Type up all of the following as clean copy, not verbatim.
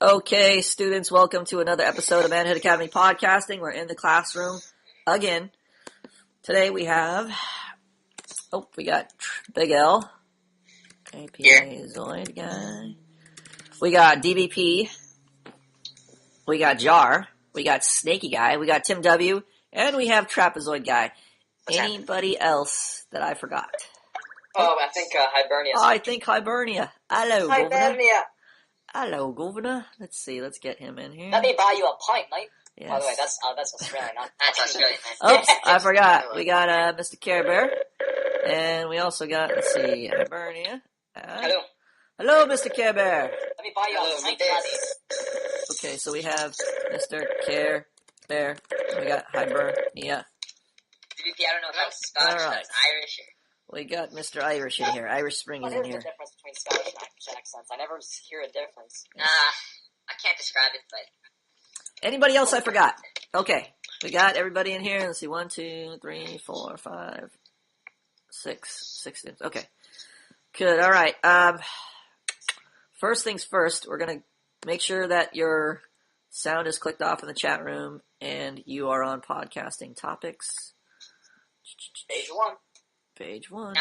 Okay, students, welcome to another episode of Manhood Academy Podcasting. We're in the classroom again. Today we got Big L, APA Zoid guy. We got DBP. We got Jar. We got Snaky guy. We got Tim W. And we have Trapezoid guy. Anybody else that I forgot? Oh, I think Hibernia. Oh, I think Hibernia. Hello, Governor. Hibernia. Hello, Governor. Let's see. Let's get him in here. Let me buy you a pint, mate. Yes. By the way, that's Australian. That's Australian. Oops, I forgot. We got Mr. Care Bear. And we also got, let's see, Hibernia. Hello. Hello, Mr. Care Bear. Let me buy you a pint, buddy. Okay, so we have Mr. Care Bear. We got Hibernia. DBP, I don't know if that's Scottish, All right. that's Irish. We got Mr. Irish in here. Irish Spring is in What is here. the difference between Scottish and Irish accents? I never hear a difference. I can't describe it, but... Anybody else I forgot? Okay, we got everybody in here. Let's see, 1, 2, 3, 4, 5, 6 students. Okay, good. All right. First things first, we're going to make sure that your sound is clicked off in the chat room and you are on podcasting topics. Page 1. Now,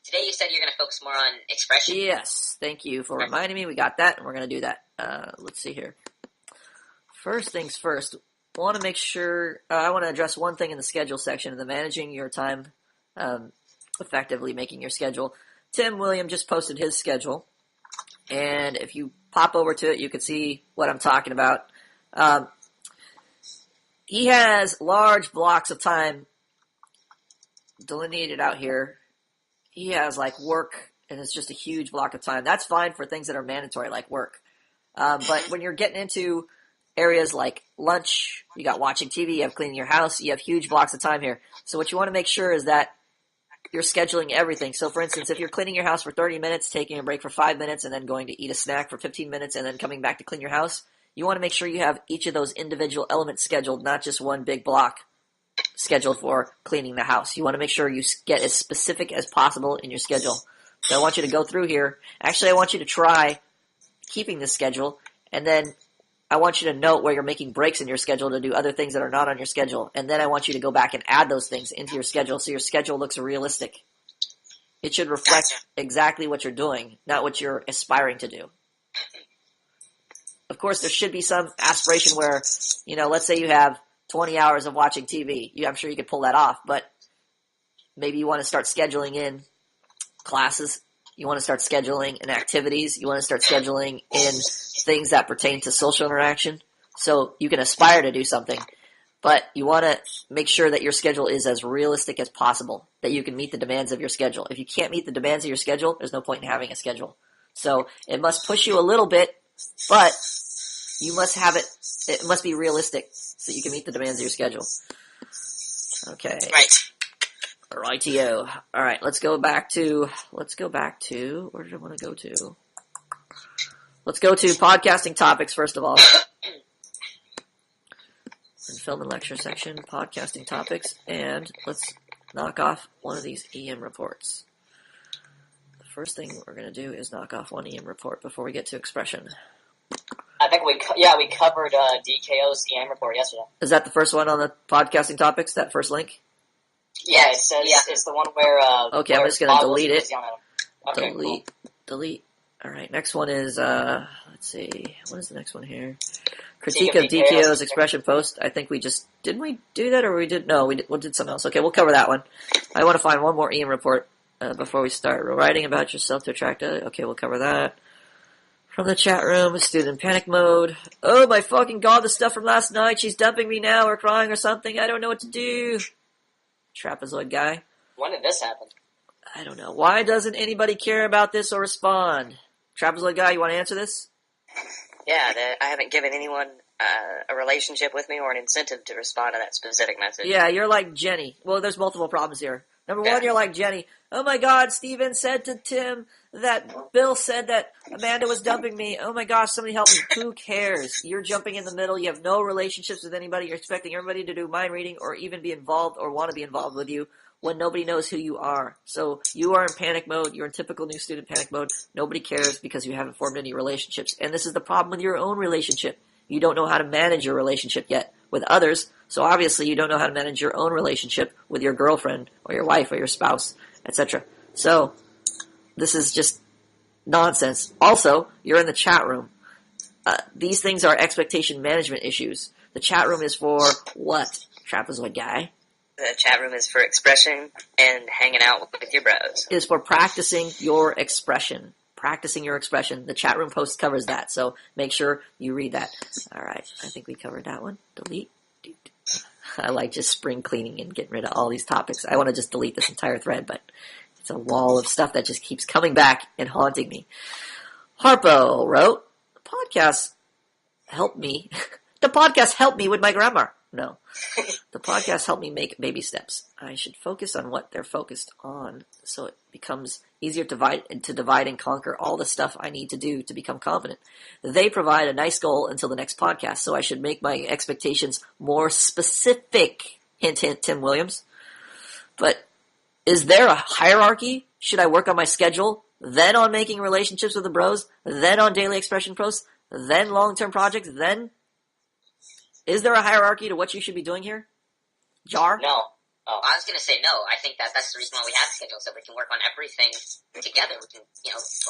today you said you're going to focus more on expression. Yes, thank you for reminding me. We got that, and we're going to do that. Let's see here. First things first, I want to make sure, I want to address one thing in the schedule section of the managing your time, effectively making your schedule. Tim William just posted his schedule, and if you pop over to it, you can see what I'm talking about. He has large blocks of time delineated out here. He has like work, and it's just a huge block of time. That's fine for things that are mandatory, like work. But when you're getting into areas like lunch, you got watching TV, you have cleaning your house, you have huge blocks of time here. So what you want to make sure is that you're scheduling everything. So for instance, if you're cleaning your house for 30 minutes, taking a break for 5 minutes, and then going to eat a snack for 15 minutes, and then coming back to clean your house, you want to make sure you have each of those individual elements scheduled, not just one big block scheduled for cleaning the house. You want to make sure you get as specific as possible in your schedule. So I want you to go through here. Actually, I want you to try keeping this schedule, and then I want you to note where you're making breaks in your schedule to do other things that are not on your schedule. And then I want you to go back and add those things into your schedule so your schedule looks realistic. It should reflect exactly what you're doing, not what you're aspiring to do. Of course, there should be some aspiration where, let's say you have 20 hours of watching TV. I'm sure you could pull that off, but maybe you want to start scheduling in classes. You want to start scheduling in activities. You want to start scheduling in things that pertain to social interaction. So you can aspire to do something, but you want to make sure that your schedule is as realistic as possible, that you can meet the demands of your schedule. If you can't meet the demands of your schedule, there's no point in having a schedule. So it must push you a little bit, but you must have it must be realistic so you can meet the demands of your schedule. Okay. Right. Rightio. All right, let's go back to, where did I want to go to? Let's go to podcasting topics, first of all. In film and lecture section, podcasting topics, and let's knock off one of these EM reports. The first thing we're going to do is knock off one EM report before we get to expression. I think we covered DKO's EM report yesterday. Is that the first one on the podcasting topics, that first link? Yeah, it says it's the one where... okay, I'm just going to delete it. Okay, Delete. All right, next one is, let's see, what is the next one here? Critique of DKO's expression post. I think didn't we do that, or we did something else. Okay, we'll cover that one. I want to find one more EM report before we start. Writing about yourself to attract okay, we'll cover that. From the chat room, student in panic mode. Oh my fucking god, the stuff from last night, she's dumping me now, or crying or something, I don't know what to do. Trapezoid guy. When did this happen? I don't know. Why doesn't anybody care about this or respond? Trapezoid guy, you want to answer this? Yeah, I haven't given anyone a relationship with me or an incentive to respond to that specific message. Yeah, you're like Jenny. Well, there's multiple problems here. Number one, you're like Jenny. Oh my god, Steven said to Tim that Bill said that Amanda was dumping me. Oh my gosh, somebody help me. Who cares? You're jumping in the middle. You have no relationships with anybody. You're expecting everybody to do mind reading or even be involved or want to be involved with you. when nobody knows who you are. So you are in panic mode. You're in typical new student panic mode. Nobody cares because you haven't formed any relationships. And this is the problem with your own relationship. You don't know how to manage your relationship yet with others. So obviously you don't know how to manage your own relationship with your girlfriend or your wife or your spouse, etc. So this is just nonsense. Also, you're in the chat room. These things are expectation management issues. The chat room is for what, Trapezoid guy? The chat room is for expression and hanging out with your bros. It is for practicing your expression. Practicing your expression. The chat room post covers that, so make sure you read that. All right, I think we covered that one. Delete. I like just spring cleaning and getting rid of all these topics. I want to just delete this entire thread, but it's a wall of stuff that just keeps coming back and haunting me. Harpo wrote, the podcast helped me with my grammar. No. The podcast helped me make baby steps. I should focus on what they're focused on so it becomes easier to divide and conquer all the stuff I need to do to become confident. They provide a nice goal until the next podcast, so I should make my expectations more specific. Hint, hint, Tim Williams. But is there a hierarchy? Should I work on my schedule, then on making relationships with the bros, then on daily expression posts, then long-term projects, then... Is there a hierarchy to what you should be doing here? Jar? No. Oh, I was going to say no. I think that's the reason why we have schedules, so we can work on everything together. We can,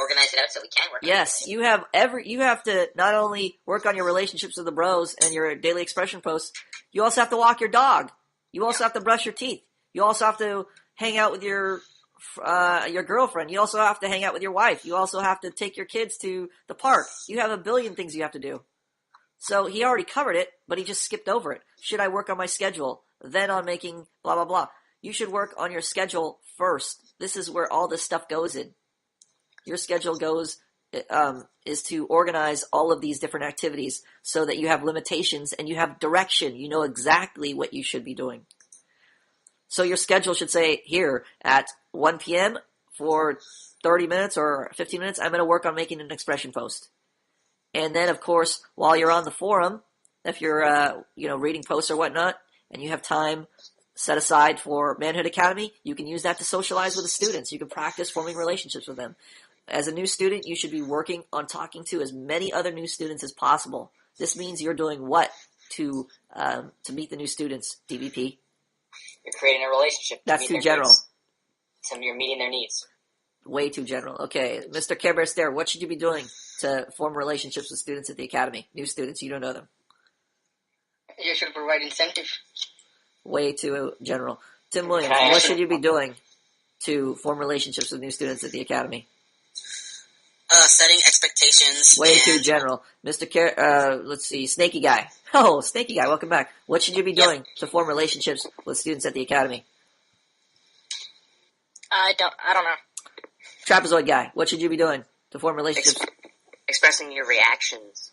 organize it out so we can work on Yes, you have to not only work on your relationships with the bros and your daily expression posts, you also have to walk your dog. You also have to brush your teeth. You also have to hang out with your girlfriend. You also have to hang out with your wife. You also have to take your kids to the park. You have a billion things you have to do. So he already covered it, but he just skipped over it. Should I work on my schedule, then on making blah, blah, blah? You should work on your schedule first. This is where all this stuff goes in. Your schedule is to organize all of these different activities so that you have limitations and you have direction. You know exactly what you should be doing. So your schedule should say, here, at 1 p.m. for 30 minutes or 15 minutes, I'm going to work on making an expression post. And then, of course, while you're on the forum, if you're, reading posts or whatnot, and you have time set aside for Manhood Academy, you can use that to socialize with the students. You can practice forming relationships with them. As a new student, you should be working on talking to as many other new students as possible. This means you're doing what to meet the new students, DVP? You're creating a relationship. That's too general. So you're meeting their needs. Way too general. Okay, Mr. Care Bear Stare, what should you be doing to form relationships with students at the academy? New students, you don't know them. You should provide incentive. Way too general. Tim Williams, what should you be doing to form relationships with new students at the academy? Setting expectations. Way too general. Mr. Let's see, Snaky Guy. Oh, Snaky Guy, welcome back. What should you be doing to form relationships with students at the academy? I don't know. Trapezoid Guy, what should you be doing to form relationships? Expressing your reactions.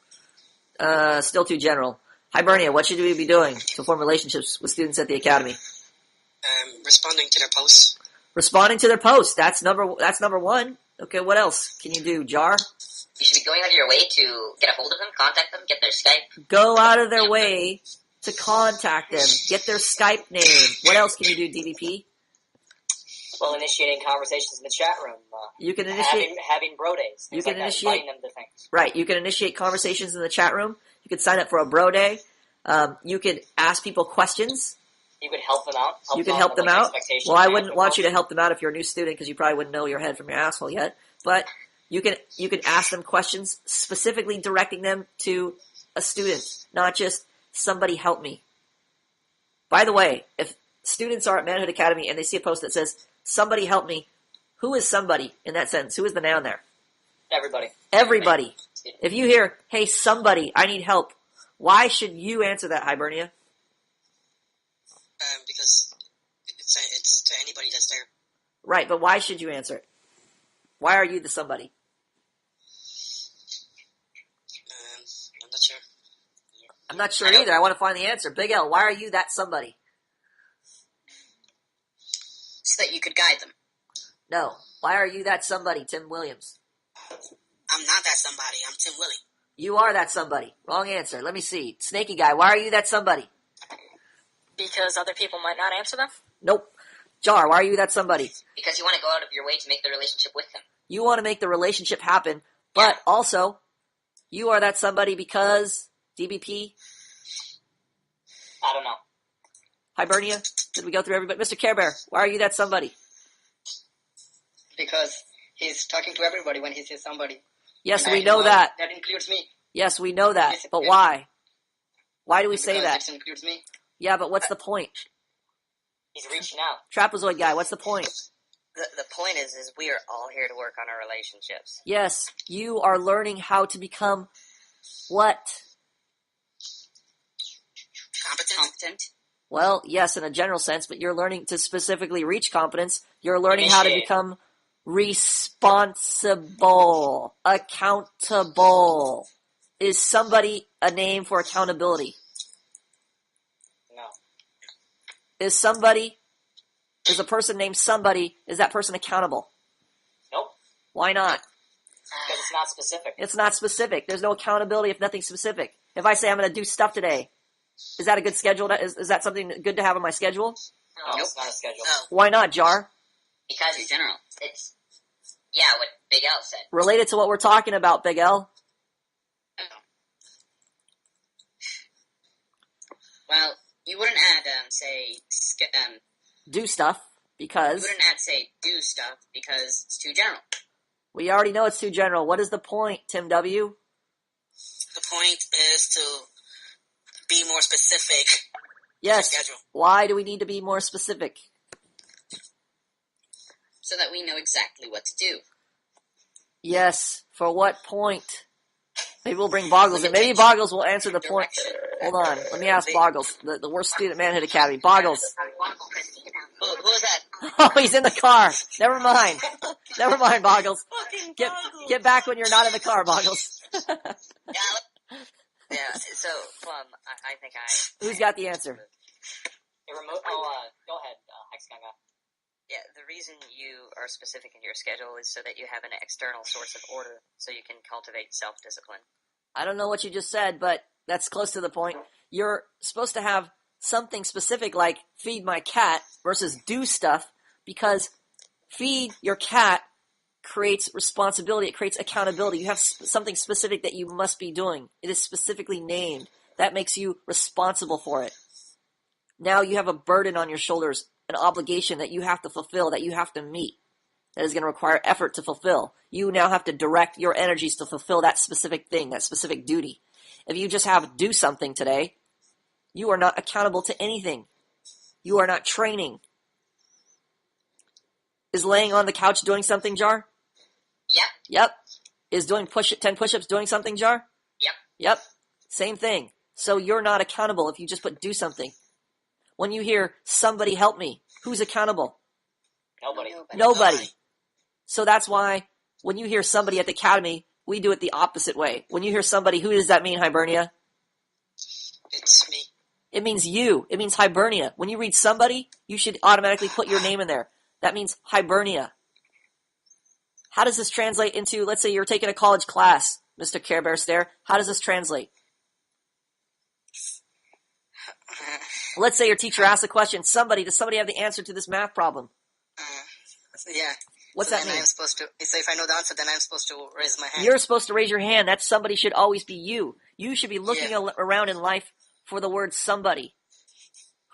Still too general. Hibernia, what should we be doing to form relationships with students at the academy? Responding to their posts. Responding to their posts. That's number one. Okay, what else can you do, Jar? You should be going out of your way to get a hold of them, contact them, get their Skype. Go out of their way to contact them. Get their Skype name. What else can you do, DVP? Well, initiating conversations in the chat room. You can initiate having bro days. You can initiate inviting them to things. Right. You can initiate conversations in the chat room. You can sign up for a bro day. You could ask people questions. You could help them out. You can help them out. Well, I wouldn't want you to help them out if you're a new student because you probably wouldn't know your head from your asshole yet. But you can ask them questions specifically directing them to a student, not just somebody help me. By the way, if students are at Manhood Academy and they see a post that says somebody help me, who is somebody in that sentence? Who is the noun there? Everybody. Everybody. If you hear, hey, somebody, I need help, why should you answer that, Hibernia? Because it's to anybody that's there. Right, but why should you answer it? Why are you the somebody? I'm not sure. I'm not sure either. I want to find the answer. Big L, why are you that somebody? So that you could guide them. No. Why are you that somebody, Tim Williams? I'm not that somebody. I'm Tim Willie. You are that somebody. Wrong answer. Let me see. Snaky Guy, why are you that somebody? Because other people might not answer them? Nope. Jar, why are you that somebody? Because you want to go out of your way to make the relationship with him. You want to make the relationship happen, but also, you are that somebody because DBP, I don't know. Hibernia, did we go through everybody? Mr. Care Bear, why are you that somebody? Because he's talking to everybody when he says somebody. Yes, And we I know that. That includes me. Yes, we know that. Yes, But yes. why? Why do we say Because that? it includes me. Yeah, but what's the point? He's reaching out. Trapezoid guy, what's the point? The point is we are all here to work on our relationships. Yes, you are learning how to become what? Competent. Well, yes, in a general sense, but you're learning to specifically reach competence. You're learning how to Initiate. become responsible, accountable. Is somebody a name for accountability? No. Is a person named somebody, is that person accountable? Nope. Why not? Because it's not specific. It's not specific. There's no accountability if nothing's specific. If I say I'm going to do stuff today, is that a good schedule? Is that something good to have on my schedule? No, it's not a schedule. No. Why not, Jar? Because In general. it's what Big L said. Related to what we're talking about, Big L. Well, you wouldn't add, Do stuff, you because wouldn't add, do stuff because it's too general. we already know it's too general. What is the point, Tim W? The point is to be more specific. Yes. Schedule. Why do we need to be more specific? So that we know exactly what to do. Yes. For what point? Maybe we'll bring Boggles in. Maybe Boggles will answer the point. Hold on. Let me ask Boggles, the worst student at Manhood Academy. Boggles. Who is that? Oh, he's in the car. Never mind. Never mind, Boggles. Get back when you're not in the car, Boggles. Yeah, so, Plum, I think Who's got the answer? Go ahead, Hexganga. Yeah, the reason you are specific in your schedule is so that you have an external source of order, so you can cultivate self-discipline. I don't know what you just said, but that's close to the point. You're supposed to have something specific like feed my cat versus do stuff, because feed your cat creates responsibility. It creates accountability. You have something specific that you must be doing. It is specifically named. That makes you responsible for it. Now you have a burden on your shoulders, an obligation that you have to fulfill, that you have to meet, that is going to require effort to fulfill. You now have to direct your energies to fulfill that specific thing, that specific duty. If you just have do something today, you are not accountable to anything. You are not training. Is laying on the couch doing something, Jar? Yep. Yep. Is doing 10 push-ups doing something, Jar? Yep. Yep. Same thing. So you're not accountable if you just put do something. When you hear somebody help me, who's accountable? Nobody. So that's why when you hear somebody at the academy, we do it the opposite way. When you hear somebody, who does that mean, Hibernia? It's me. It means you. It means Hibernia. When you read somebody, you should automatically put your name in there. That means Hibernia. How does this translate into, let's say you're taking a college class, Mr. Care Bear Stare. How does this translate? Let's say your teacher asks a question. Does somebody have the answer to this math problem? Yeah. What's so that mean? I'm supposed to, so if I know the answer, then I'm supposed to raise my hand. You're supposed to raise your hand. That somebody should always be you. You should be looking around in life for the word somebody.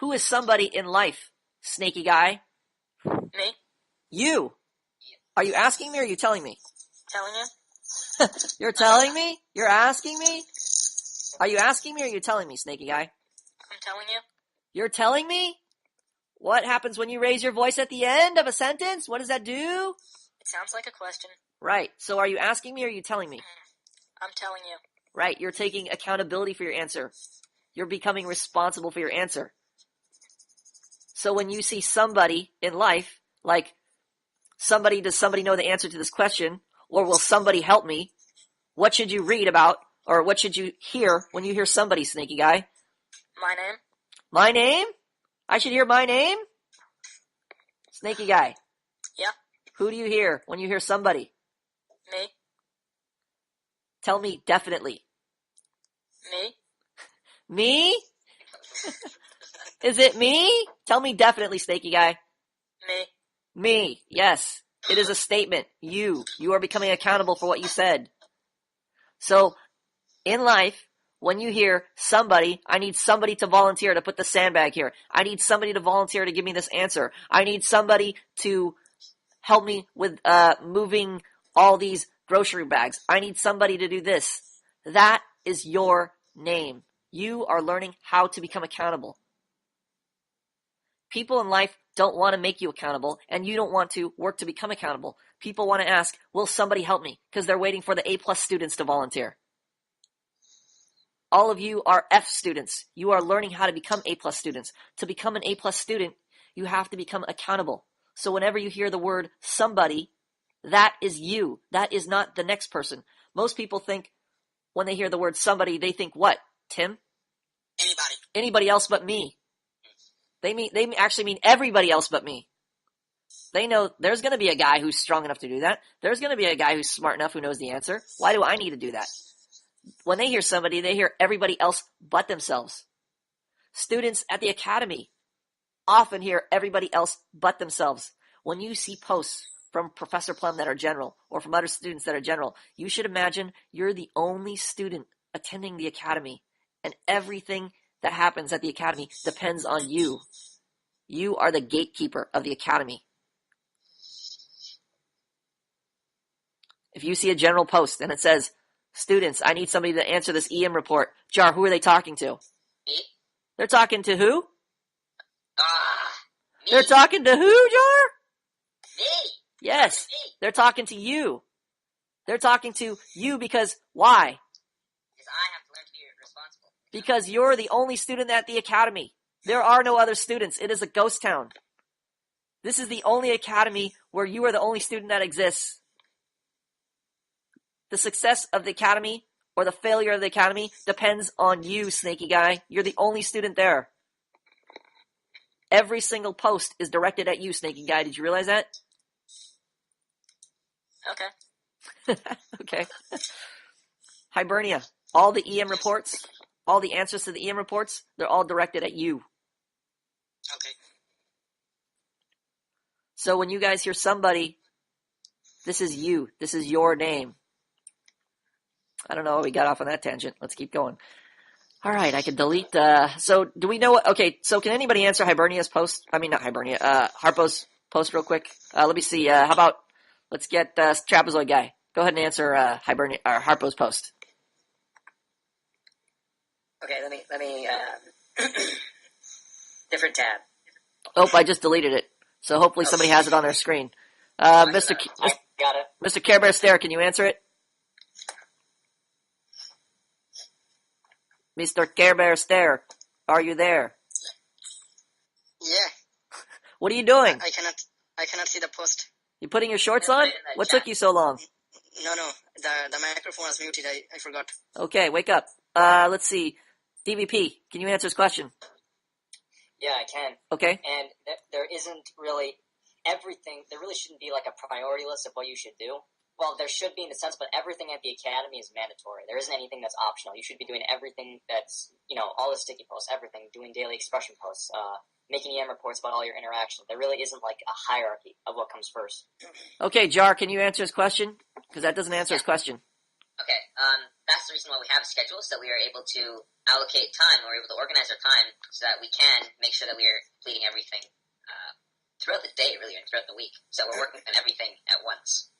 Who is somebody in life, snaky guy? Me? You. Are you asking me or are you telling me? Telling you? You're telling me? You're asking me? Are you asking me or are you telling me, snaky guy? I'm telling you. You're telling me? What happens when you raise your voice at the end of a sentence? What does that do? It sounds like a question. Right. So are you asking me or are you telling me? I'm telling you. Right. You're taking accountability for your answer. You're becoming responsible for your answer. So when you see somebody in life, like does somebody know the answer to this question? Or will somebody help me? What should you read about? Or what should you hear when you hear somebody, snaky guy? My name? My name? I should hear my name? Snaky guy. Yeah. Who do you hear when you hear somebody? Me? Tell me definitely. Me? Me? Is it me? Tell me definitely, snaky guy. Me. Yes. It is a statement. You are becoming accountable for what you said. So, in life, when you hear somebody, I need somebody to volunteer to put the sandbag here. I need somebody to volunteer to give me this answer. I need somebody to help me with moving all these grocery bags. I need somebody to do this. That is your name. You are learning how to become accountable. People in life don't want to make you accountable, and you don't want to work to become accountable. People want to ask, will somebody help me? Because they're waiting for the A+ students to volunteer. All of you are F students. You are learning how to become A+ students. To become an A+ student, you have to become accountable. So whenever you hear the word somebody, that is you. That is not the next person. Most people think when they hear the word somebody, they think what? Tim? Anybody. Anybody else but me. They actually mean everybody else but me. They know there's going to be a guy who's strong enough to do that. There's going to be a guy who's smart enough who knows the answer. Why do I need to do that? When they hear somebody, they hear everybody else but themselves. Students at the academy often hear everybody else but themselves. When you see posts from Professor Plum that are general or from other students that are general, you should imagine you're the only student attending the academy, and everything that happens at the academy depends on you. You are the gatekeeper of the academy. If you see a general post and it says, students, I need somebody to answer this EM report. Jar, who are they talking to? Me? They're talking to who? Me. They're talking to who, Jar? Me. Yes, Me. they're talking to you. They're talking to you because why? Because I have to learn to be responsible. Because you're the only student at the academy. There are no other students. It is a ghost town. This is the only academy where you are the only student that exists. The success of the academy or the failure of the academy depends on you, snaky guy. You're the only student there. Every single post is directed at you, snaky guy. Did you realize that? Okay. Okay. Hibernia. All the EM reports, all the answers to the EM reports, they're all directed at you. Okay. So when you guys hear somebody, this is you. This is your name. I don't know how we got off on that tangent. Let's keep going. All right, I can delete. So do we know what? Okay, so can anybody answer Hibernia's post? I mean, not Hibernia. Harpo's post real quick. Let me see. How about let's get Trapezoid guy. Go ahead and answer Hibernia or Harpo's post. Okay, let me different tab. Oh, I just deleted it. So hopefully somebody has it on their screen. Mr. I got it. Mr. Care Bear Stare, can you answer it? Mr. Care Bear Stare, are you there? Yeah, What are you doing? I cannot see the post. You putting your shorts on? What took you so long? No, the microphone was muted. I forgot. Okay, wake up. Let's see. DVP, can you answer his question? Yeah, I can. Okay. And there isn't really everything. There really shouldn't be like a priority list of what you should do. Well, there should be in a sense, but everything at the academy is mandatory. There isn't anything that's optional. You should be doing everything that's, all the sticky posts, everything, doing daily expression posts, making EM reports about all your interactions. There really isn't like a hierarchy of what comes first. Okay, Jar, can you answer his question? Because that doesn't answer his question. Okay, that's the reason why we have a schedule, so we are able to allocate time, we're able to organize our time so that we can make sure that we are completing everything throughout the day, really, and throughout the week. So we're working on everything at once.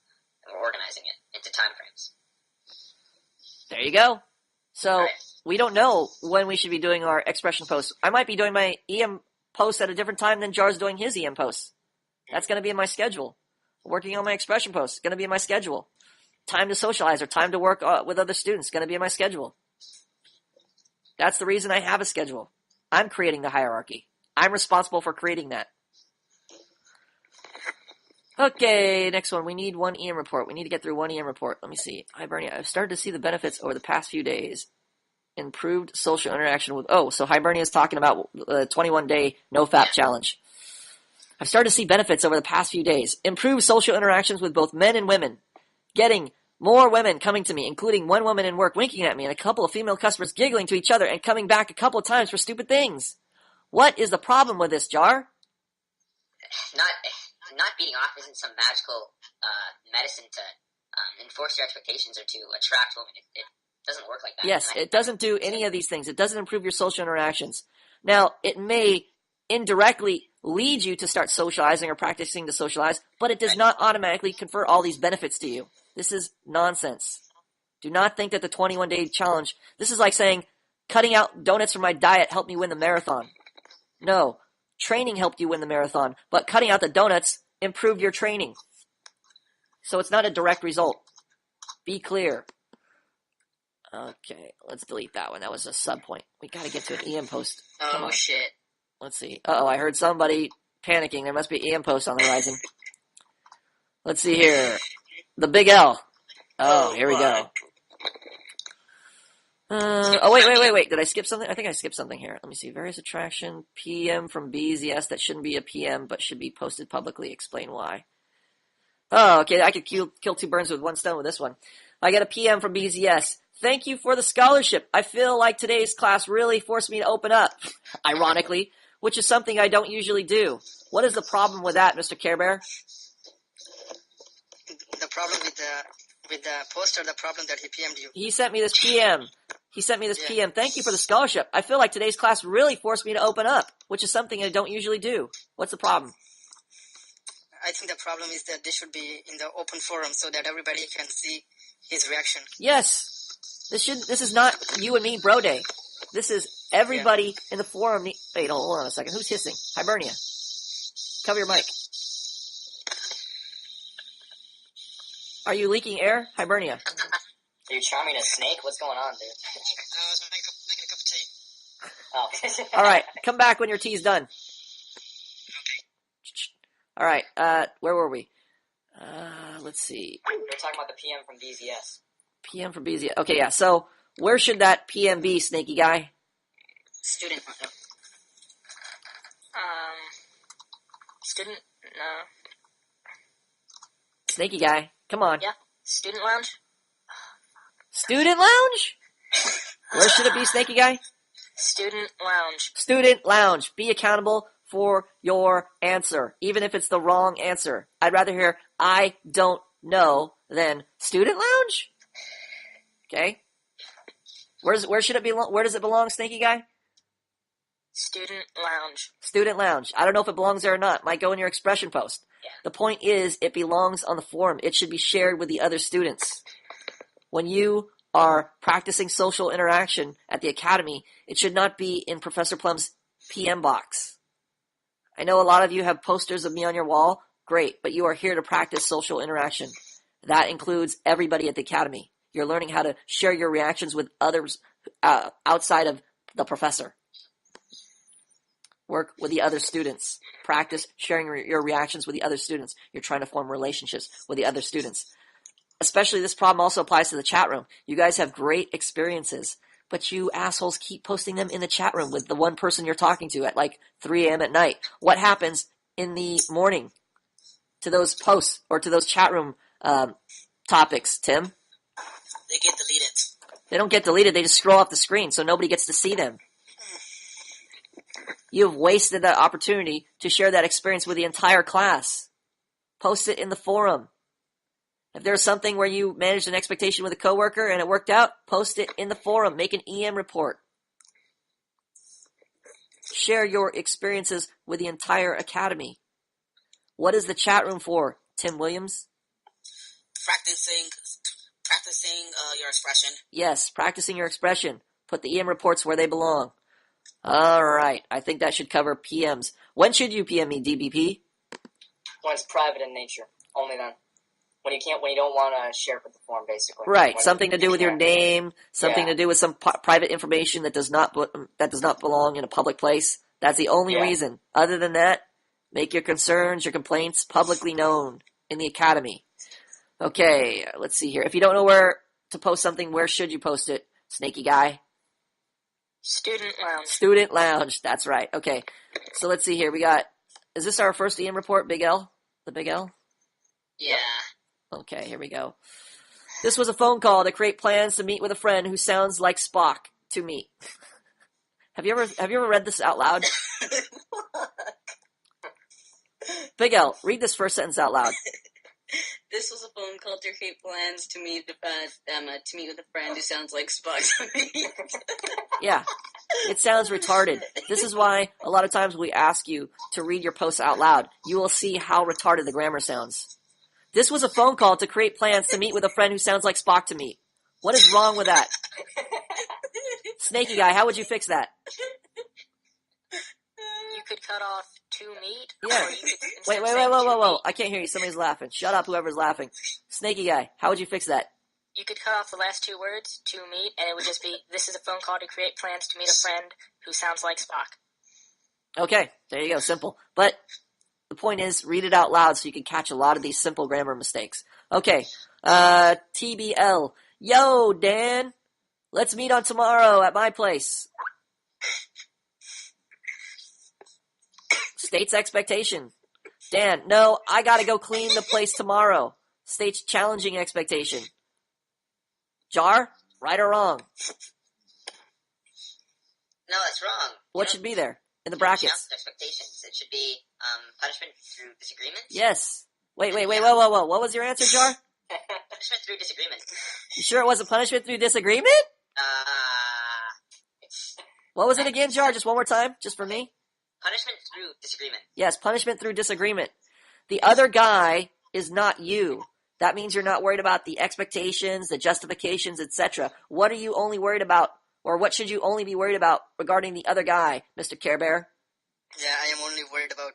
And we're organizing it into time frames. There you go. So Right. we don't know when we should be doing our expression posts. I might be doing my EM posts at a different time than Jar's doing his EM posts. That's going to be in my schedule. Working on my expression posts is going to be in my schedule. Time to socialize or time to work with other students is going to be in my schedule. That's the reason I have a schedule. I'm creating the hierarchy. I'm responsible for creating that. Okay, next one. We need one EM report. We need to get through one EM report. Let me see. Hibernia. I've started to see the benefits over the past few days. Improved social interaction with... Oh, so Hibernia is talking about the 21-day no-fap challenge. I've started to see benefits over the past few days. Improved social interactions with both men and women. Getting more women coming to me, including one woman in work winking at me and a couple of female customers giggling to each other and coming back a couple of times for stupid things. What is the problem with this, Jar? not beating off isn't some magical medicine to enforce your expectations or to attract women. It doesn't work like that. Yes, it doesn't do any of these things. It doesn't improve your social interactions. Now, it may indirectly lead you to start socializing or practicing to socialize, but it does not automatically confer all these benefits to you. This is nonsense. Do not think that the 21-day challenge, this is like saying, cutting out donuts from my diet helped me win the marathon. No, training helped you win the marathon, but cutting out the donuts improved your training. So it's not a direct result. Be clear. Okay, let's delete that one. That was a sub point. We gotta get to an EM post. Come Oh on. shit. Let's see. Uh-oh, I heard somebody panicking. There must be EM post on the horizon. Let's see here. The big L. Oh, here we go. Wait. Did I skip something? I think I skipped something here. Let me see. Various attraction. PM from BZS that shouldn't be a PM but should be posted publicly. Explain why. Oh, okay. I could kill two birds with one stone with this one. I got a PM from BZS. Thank you for the scholarship. I feel like today's class really forced me to open up. Ironically, which is something I don't usually do. What is the problem with that, Mr. Care Bear? The problem with the poster, the problem that he PM'd you. He sent me this PM. PM. Thank you for the scholarship. I feel like today's class really forced me to open up, which is something I don't usually do. What's the problem? I think the problem is that this should be in the open forum so that everybody can see his reaction. Yes. This is not you and me bro day. This is everybody in the forum. Wait, hold on a second. Who's hissing? Hibernia. Cover your mic. Are you leaking air? Hibernia. Are you charming a snake? What's going on, dude? I was making a cup of tea. Oh. All right. Come back when your tea's done. All right. Where were we? Let's see. We were talking about the PM from BZS. PM for BZ. Okay, yeah. So where should that PM be, Snaky Guy? Student. Student, no. Snaky Guy, come on. Yeah, student lounge? Student lounge? Where should it be, Snaky Guy? Student lounge. Student lounge. Be accountable for your answer, even if it's the wrong answer. I'd rather hear, I don't know, than student lounge? Okay. Where should it be? Where does it belong, Snaky Guy? Student lounge. Student lounge. I don't know if it belongs there or not. Might go in your expression post. Yeah. The point is, it belongs on the forum. It should be shared with the other students. When you are practicing social interaction at the academy, it should not be in Professor Plum's PM box. I know a lot of you have posters of me on your wall. Great, but you are here to practice social interaction. That includes everybody at the academy. You're learning how to share your reactions with others outside of the professor. Work with the other students. Practice sharing your reactions with the other students. You're trying to form relationships with the other students. Especially this problem also applies to the chat room. You guys have great experiences, but you assholes keep posting them in the chat room with the one person you're talking to at like 3 a.m. at night. What happens in the morning to those posts or to those chat room topics, Tim? They get deleted. They don't get deleted. They just scroll off the screen so nobody gets to see them. You have wasted that opportunity to share that experience with the entire class. Post it in the forum. If there's something where you managed an expectation with a coworker and it worked out, post it in the forum. Make an EM report. Share your experiences with the entire academy. What is the chat room for, Tim Williams? Practicing your expression. Yes, practicing your expression. Put the EM reports where they belong. All right. I think that should cover PMs. When should you PM me, DBP? When it's private in nature. Only then. When you don't want to share it with the forum, basically. Right. When Something to do with your name. Something Yeah. to do with some private information that does not belong in a public place. That's the only Yeah. reason. Other than that, make your concerns, your complaints publicly known in the academy. Okay. Let's see here. If you don't know where to post something, where should you post it, Snaky Guy? Student lounge. Student lounge. That's right. Okay. So let's see here. Is this our first EM report, Big L? The Big L? Yeah. Okay, here we go. This was a phone call to create plans to meet with a friend who sounds like Spock to meet. Have you ever read this out loud? Big L, read this first sentence out loud. This was a phone call to create plans to meet with a friend who sounds like Spock to me. Yeah. It sounds retarded. This is why a lot of times we ask you to read your posts out loud. You will see how retarded the grammar sounds. This was a phone call to create plans to meet with a friend who sounds like Spock to me. What is wrong with that? Snaky guy, how would you fix that? You could cut off to meet. Yeah. Or you could, Wait, whoa. I can't hear you. Somebody's laughing. Shut up, whoever's laughing. Snaky guy, how would you fix that? You could cut off the last two words, to meet, and it would just be, this is a phone call to create plans to meet a friend who sounds like Spock. Okay, there you go, simple. But the point is, read it out loud so you can catch a lot of these simple grammar mistakes. Okay, TBL. Yo, Dan, let's meet on tomorrow at my place. States expectation. Dan, no, I gotta go clean the place tomorrow. States challenging expectation. Jar, right or wrong? No, that's wrong. What should be there in the brackets? Expectations. It should be punishment through disagreement. Yes. Wait, whoa. What was your answer, Jar? Punishment through disagreement. You sure it wasn't punishment through disagreement? What was it again, Jar? Just one more time, just for me. Punishment through disagreement. Yes, punishment through disagreement. The other guy is not you. That means you're not worried about the expectations, the justifications, etc. What are you only worried about, or what should you only be worried about regarding the other guy, Mr. Care Bear? Yeah, I am only worried about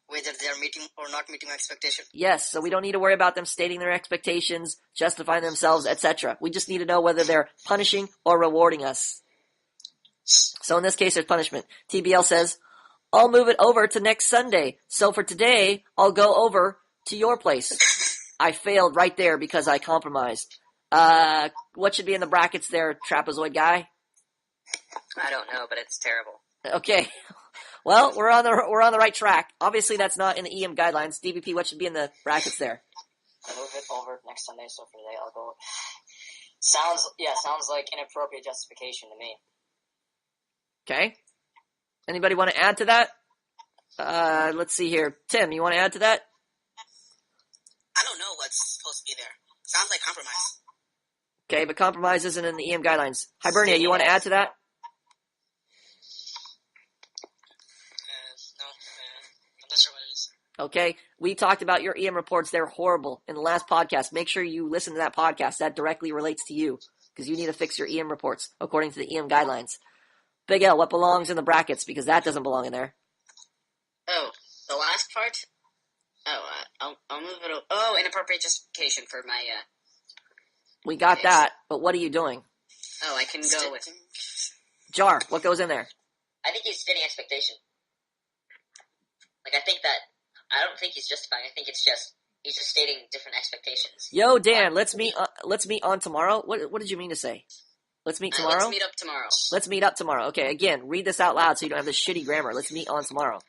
whether they are meeting or not meeting my expectation. Yes, so we don't need to worry about them stating their expectations, justifying themselves, etc. We just need to know whether they're punishing or rewarding us. So in this case, there's punishment. TBL says, I'll move it over to next Sunday. So for today, I'll go over to your place. I failed right there because I compromised. What should be in the brackets there, trapezoid guy? I don't know, but it's terrible. Okay. Well, we're on the right track. Obviously, that's not in the EM guidelines. DBP, what should be in the brackets there? I move it over next Sunday, so for today I'll go. Sounds like inappropriate justification to me. Okay. Anybody want to add to that? Let's see here. Tim, you want to add to that? I don't know what's supposed to be there. Sounds like compromise. Okay, but compromise isn't in the EM guidelines. Hibernia, you want to add to that? No, I'm not sure what it is. Okay, we talked about your EM reports. They're horrible in the last podcast. Make sure you listen to that podcast. That directly relates to you because you need to fix your EM reports according to the EM guidelines. Big L, what belongs in the brackets? Because that doesn't belong in there. Oh, the last part? Oh, I'll move it over. Oh, inappropriate justification for my, We got that, but what are you doing? Oh, I can go with... Jar, what goes in there? I think he's stating expectation. I don't think he's justifying. I think he's just stating different expectations. Yo, Dan, let's meet on tomorrow. What did you mean to say? Let's meet tomorrow? Let's meet up tomorrow. Let's meet up tomorrow. Okay, again, read this out loud so you don't have this shitty grammar. Let's meet on tomorrow.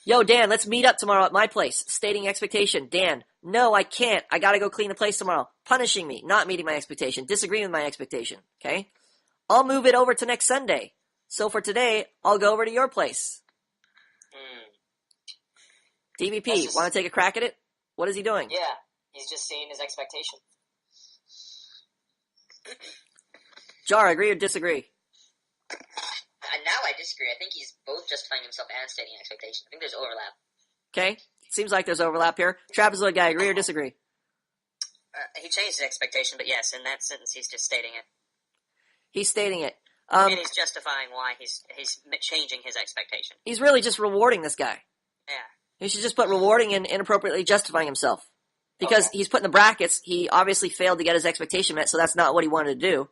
Yo, Dan, let's meet up tomorrow at my place. Stating expectation. Dan, no, I can't. I gotta go clean the place tomorrow. Punishing me. Not meeting my expectation. Disagreeing with my expectation. Okay? I'll move it over to next Sunday. So for today, I'll go over to your place. DVP, want to take a crack at it? What is he doing? Yeah, he's just stating his expectation. Jar, agree or disagree? Now I disagree. I think he's both justifying himself and stating expectation. I think there's overlap. Okay, seems like there's overlap here. Trapezoid guy, agree or disagree? He changed his expectation, but yes, in that sentence he's just stating it. He's stating it. And he's justifying why he's changing his expectation. He's really just rewarding this guy. Yeah. He should just put rewarding and inappropriately justifying himself. Because he's put in the brackets, he obviously failed to get his expectation met, so that's not what he wanted to do.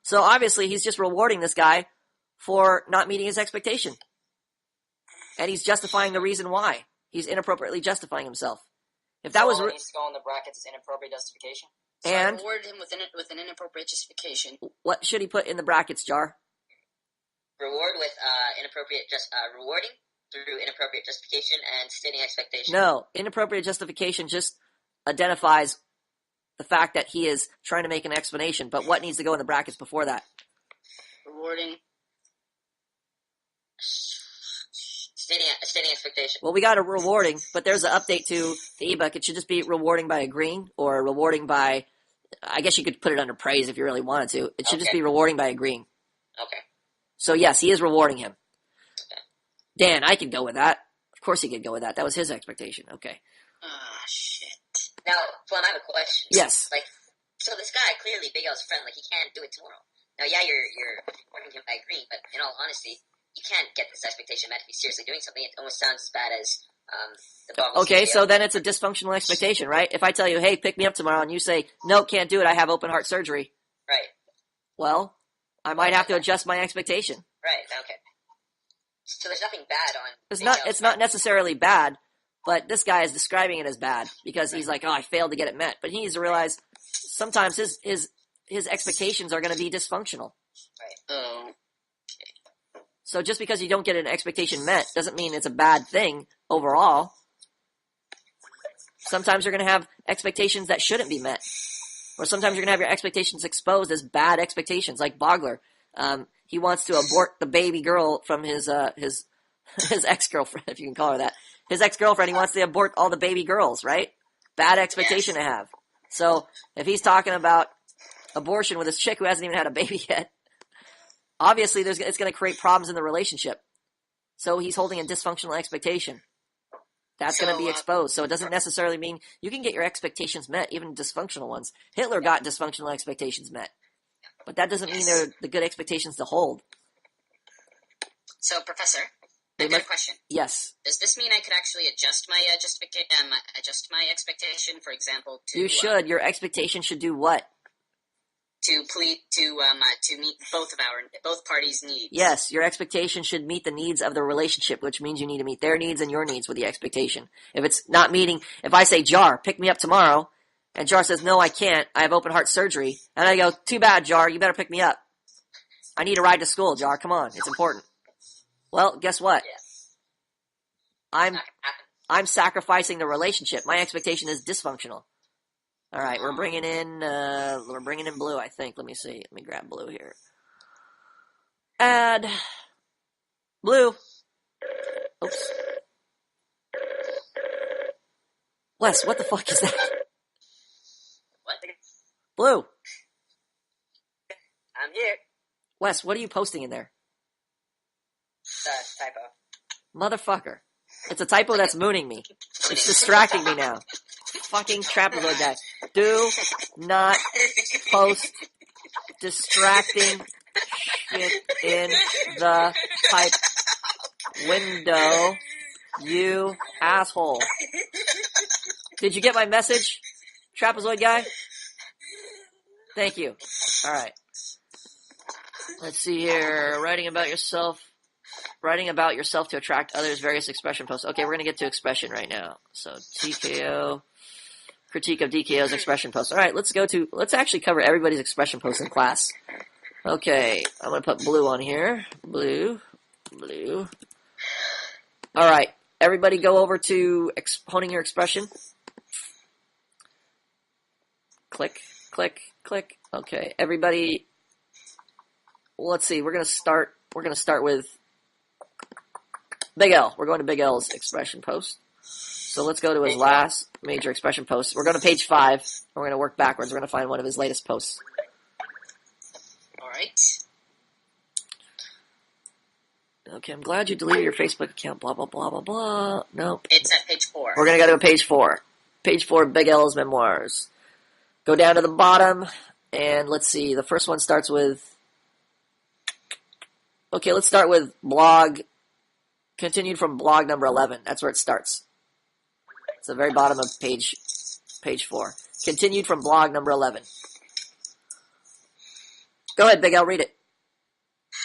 So obviously he's just rewarding this guy for not meeting his expectation. And he's justifying the reason why. He's inappropriately justifying himself. If that was... All that needs to go in the brackets is inappropriate justification? So and... I rewarded him with an inappropriate justification. What should he put in the brackets, Jar? Reward with rewarding through inappropriate justification and stating expectation. No, inappropriate justification just identifies the fact that he is trying to make an explanation, but what needs to go in the brackets before that? Rewarding. stating expectation. Well, we got a rewarding, but there's an update to the ebook. It should just be rewarding by agreeing, or rewarding by, I guess you could put it under praise if you really wanted to. It should just be rewarding by agreeing. Okay. So yes, he is rewarding him. Okay. Dan, I could go with that. Of course he could go with that. That was his expectation. Okay. Ah, shit. Now, Plum, I have a question. Yes. Like, so this guy, clearly Big L's friend, like, he can't do it tomorrow. Now, yeah, you're warning him by agreeing, but in all honesty, you can't get this expectation met if he's seriously doing something. It almost sounds as bad as the Boggle Okay, CTO. so then it's a dysfunctional expectation, right? If I tell you, hey, pick me up tomorrow, and you say, no, can't do it, I have open heart surgery. Right. Well, I might have to adjust my expectation. Right, okay. So there's nothing bad on... It's not necessarily bad, but this guy is describing it as bad because he's like, oh, I failed to get it met. But he needs to realize sometimes his expectations are going to be dysfunctional. Right. Oh. So just because you don't get an expectation met doesn't mean it's a bad thing overall. Sometimes you're going to have expectations that shouldn't be met. Or sometimes you're going to have your expectations exposed as bad expectations, like Bogler. He wants to abort the baby girl from his ex-girlfriend, if you can call her that. His ex-girlfriend, he wants to abort all the baby girls, right? Bad expectation to have. So if he's talking about abortion with this chick who hasn't even had a baby yet, obviously it's going to create problems in the relationship. So he's holding a dysfunctional expectation. That's going to be exposed. So it doesn't necessarily mean you can get your expectations met, even dysfunctional ones. Hitler got dysfunctional expectations met. But that doesn't mean they're the good expectations to hold. So, Professor, I've got a question. Yes. Does this mean I could actually adjust my expectation, for example, to... You should. Your expectation should do what? To meet both parties' needs. Yes, your expectation should meet the needs of the relationship, which means you need to meet their needs and your needs with the expectation. If it's not meeting, if I say, Jar, pick me up tomorrow, and Jar says, no, I can't, I have open heart surgery, and I go, too bad, Jar, you better pick me up. I need a ride to school, Jar, come on, it's important. Well, guess what? I'm sacrificing the relationship. My expectation is dysfunctional. All right, we're bringing in Blue, I think. Let me see. Let me grab Blue here. Add Blue. Oops. Wes, what the fuck is that? What? Blue. I'm here. Wes, what are you posting in there? Typo. Motherfucker. It's a typo that's mooning me. It's distracting me now. Fucking trapezoid guy. Do not post distracting shit in the type window, you asshole. Did you get my message, trapezoid guy? Thank you. Alright. Let's see here. Writing about yourself to attract others, various expression posts. Okay, we're going to get to expression right now. So, TKO, critique of DKO's expression posts. Alright, let's actually cover everybody's expression posts in class. Okay, I'm going to put Blue on here. Blue. Alright, everybody go over to honing your expression. Click. Okay, everybody, let's see, we're going to start with Big L. We're going to Big L's expression post. So let's go to his last major expression post. We're going to page 5. We're going to work backwards. We're going to find one of his latest posts. Alright. Okay, I'm glad you deleted your Facebook account, blah, blah, blah, blah, blah. Nope. It's at page 4. We're going to go to page 4. Page 4, Big L's memoirs. Go down to the bottom, and let's see. The first one starts with... Okay, let's start with blog... Continued from blog number 11. That's where it starts. It's the very bottom of page 4. Continued from blog number 11. Go ahead, Big L, read it.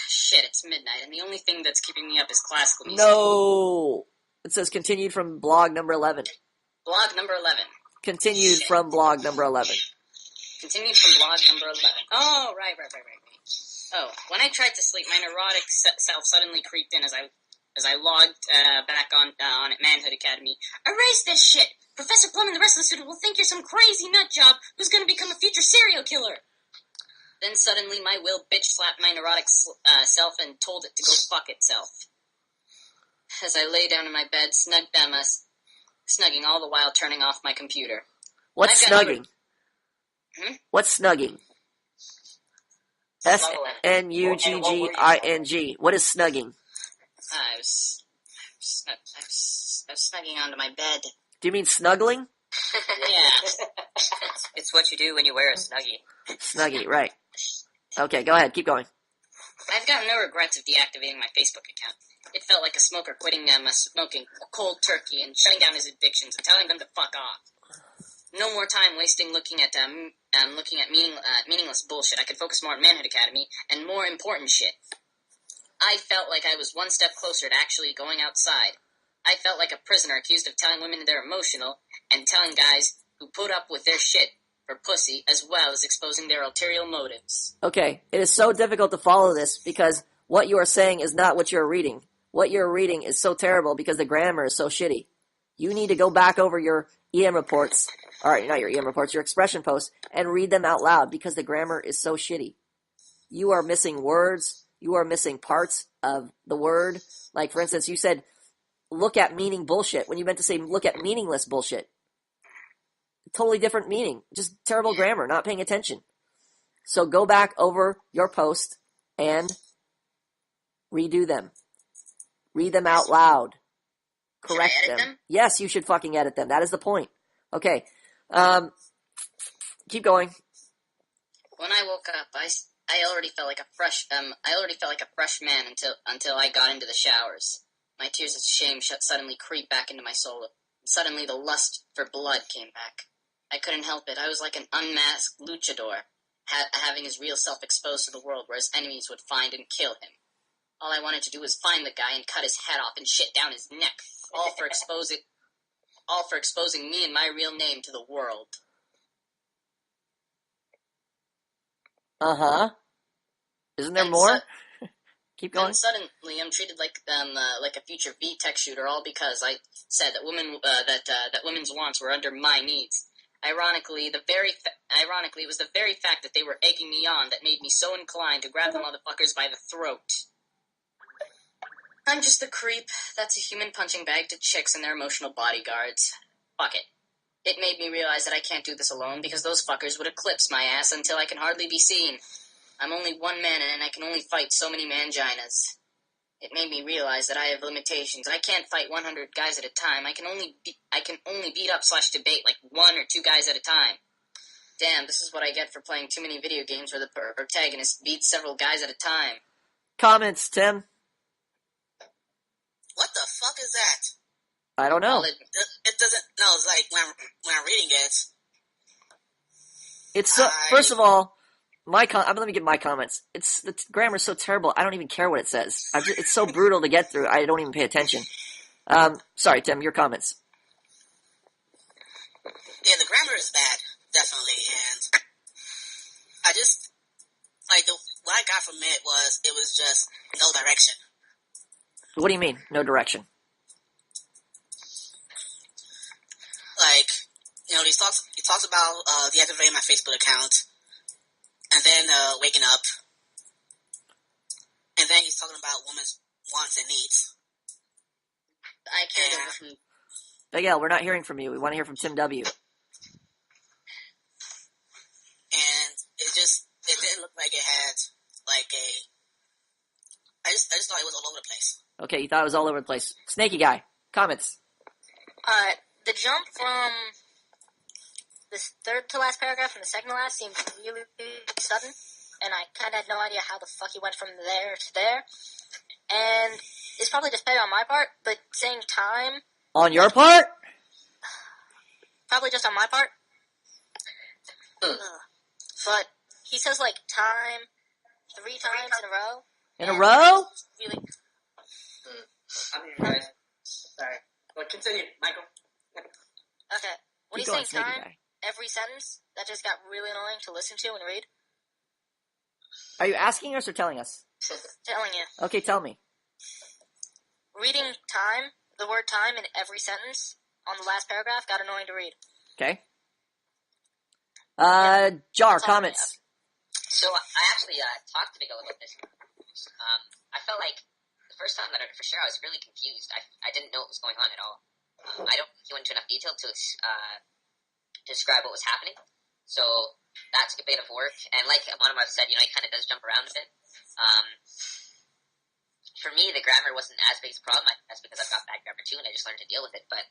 Shit, it's midnight, and the only thing that's keeping me up is classical music. No! It says continued from blog number 11. Blog number 11. Continued from blog number 11. Continued from blog number 11. Oh, right. Oh, when I tried to sleep, my neurotic self suddenly creeped in as I logged back on at Manhood Academy. Erase this shit! Professor Plum and the rest of the students will think you're some crazy nut job who's going to become a future serial killer. Then suddenly my will bitch slapped my neurotic self and told it to go fuck itself. as I lay down in my bed, snugging all the while turning off my computer. What's snugging? What's snugging? SNUGGING. What is snugging? I was snugging onto my bed. Do you mean snuggling? Yeah. It's what you do when you wear a Snuggie. Snuggie, right. Okay, go ahead. Keep going. I've got no regrets of deactivating my Facebook account. It felt like a smoker quitting smoking cold turkey and shutting down his addictions and telling them to fuck off. No more time wasting looking at meaningless bullshit. I could focus more on Manhood Academy and more important shit. I felt like I was one step closer to actually going outside. I felt like a prisoner accused of telling women they're emotional and telling guys who put up with their shit for pussy, as well as exposing their ulterior motives. Okay, it is so difficult to follow this because what you are saying is not what you're reading. What you're reading is so terrible because the grammar is so shitty. You need to go back over your EM reports, or not your EM reports, your expression posts, and read them out loud because the grammar is so shitty. You are missing words. You are missing parts of the word. Like, for instance, you said, look at meaning bullshit, when you meant to say look at meaningless bullshit. Totally different meaning. Just terrible grammar, not paying attention. So go back over your post and redo them. Read them out loud. Correct Should I edit them? Yes, you should fucking edit them. That is the point. Okay. Keep going. When I woke up, I already felt like a fresh man until I got into the showers. My tears of shame suddenly creeped back into my soul. Suddenly the lust for blood came back. I couldn't help it. I was like an unmasked luchador, having his real self exposed to the world where his enemies would find and kill him. All I wanted to do was find the guy and cut his head off and shit down his neck, all for exposing me and my real name to the world. Uh-huh. Isn't there And more? Keep going. Then suddenly, I'm treated like a future VTech shooter, all because I said that women's wants were under my needs. Ironically, it was the very fact that they were egging me on that made me so inclined to grab the motherfuckers by the throat. I'm just a creep. That's a human punching bag to chicks and their emotional bodyguards. Fuck it. It made me realize that I can't do this alone because those fuckers would eclipse my ass until I can hardly be seen. I'm only one man and I can only fight so many manginas. It made me realize that I have limitations. I can't fight 100 guys at a time. I can only beat up / debate like 1 or 2 guys at a time. Damn, this is what I get for playing too many video games where the protagonist beats several guys at a time. Comments, Tim? What the fuck is that? I don't know. It doesn't. No, it's like when I'm reading it. It's so. First of all, let me get my comments. The grammar's so terrible. I don't even care what it says. It's so brutal to get through. I don't even pay attention. Sorry, Tim. Your comments. Yeah, the grammar is bad, definitely, and I just what I got from it was just no direction. What do you mean, no direction? Like, he talks about deactivating my Facebook account, and then waking up, and then he's talking about women's wants and needs. I can't. Miguel, we're not hearing from you. We want to hear from Tim W. And it didn't look like it had I just thought it was all over the place. Okay, you thought it was all over the place. Snaky guy, comments. The jump from the third to last paragraph and the second to last seemed really sudden, and I kind of had no idea how the fuck he went from there to there. And it's probably just fair on my part, but saying time... On your part? Probably just on my part. But he says, time 3 times in a row. In a row? Really... I'm here, guys. Sorry. But continue, Michael. Okay. When he's saying time, every sentence, that just got really annoying to listen to and read. Are you asking us or telling us? Telling you. Okay, tell me. Reading time, the word time in every sentence on the last paragraph got annoying to read. Okay. Jar, comments. So I actually talked to Miguel about this. I felt like the first time that I, for sure I was really confused. I didn't know what was going on at all. I don't think he went into enough detail to describe what was happening. So that took a bit of work. And like Monomar said, he kind of does jump around a bit. For me, the grammar wasn't as big a problem. That's because I've got bad grammar too, and I just learned to deal with it. But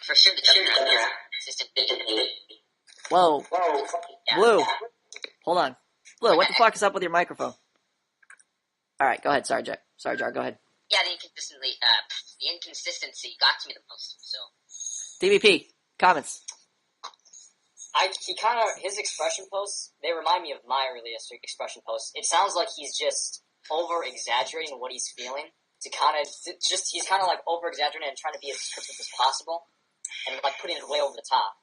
for sure, the jumping around is consistent. Whoa. Yeah. Blue. Hold on. Blue, what the fuck is up with your microphone? All right, go ahead. Sorry, Jar, go ahead. Yeah, the inconsistency got to me the most. So DVP, comments. His expression posts, they remind me of my earliest expression posts. It sounds like he's just over-exaggerating what he's feeling he's kind of like over-exaggerating and trying to be as descriptive as possible and like putting it way over the top.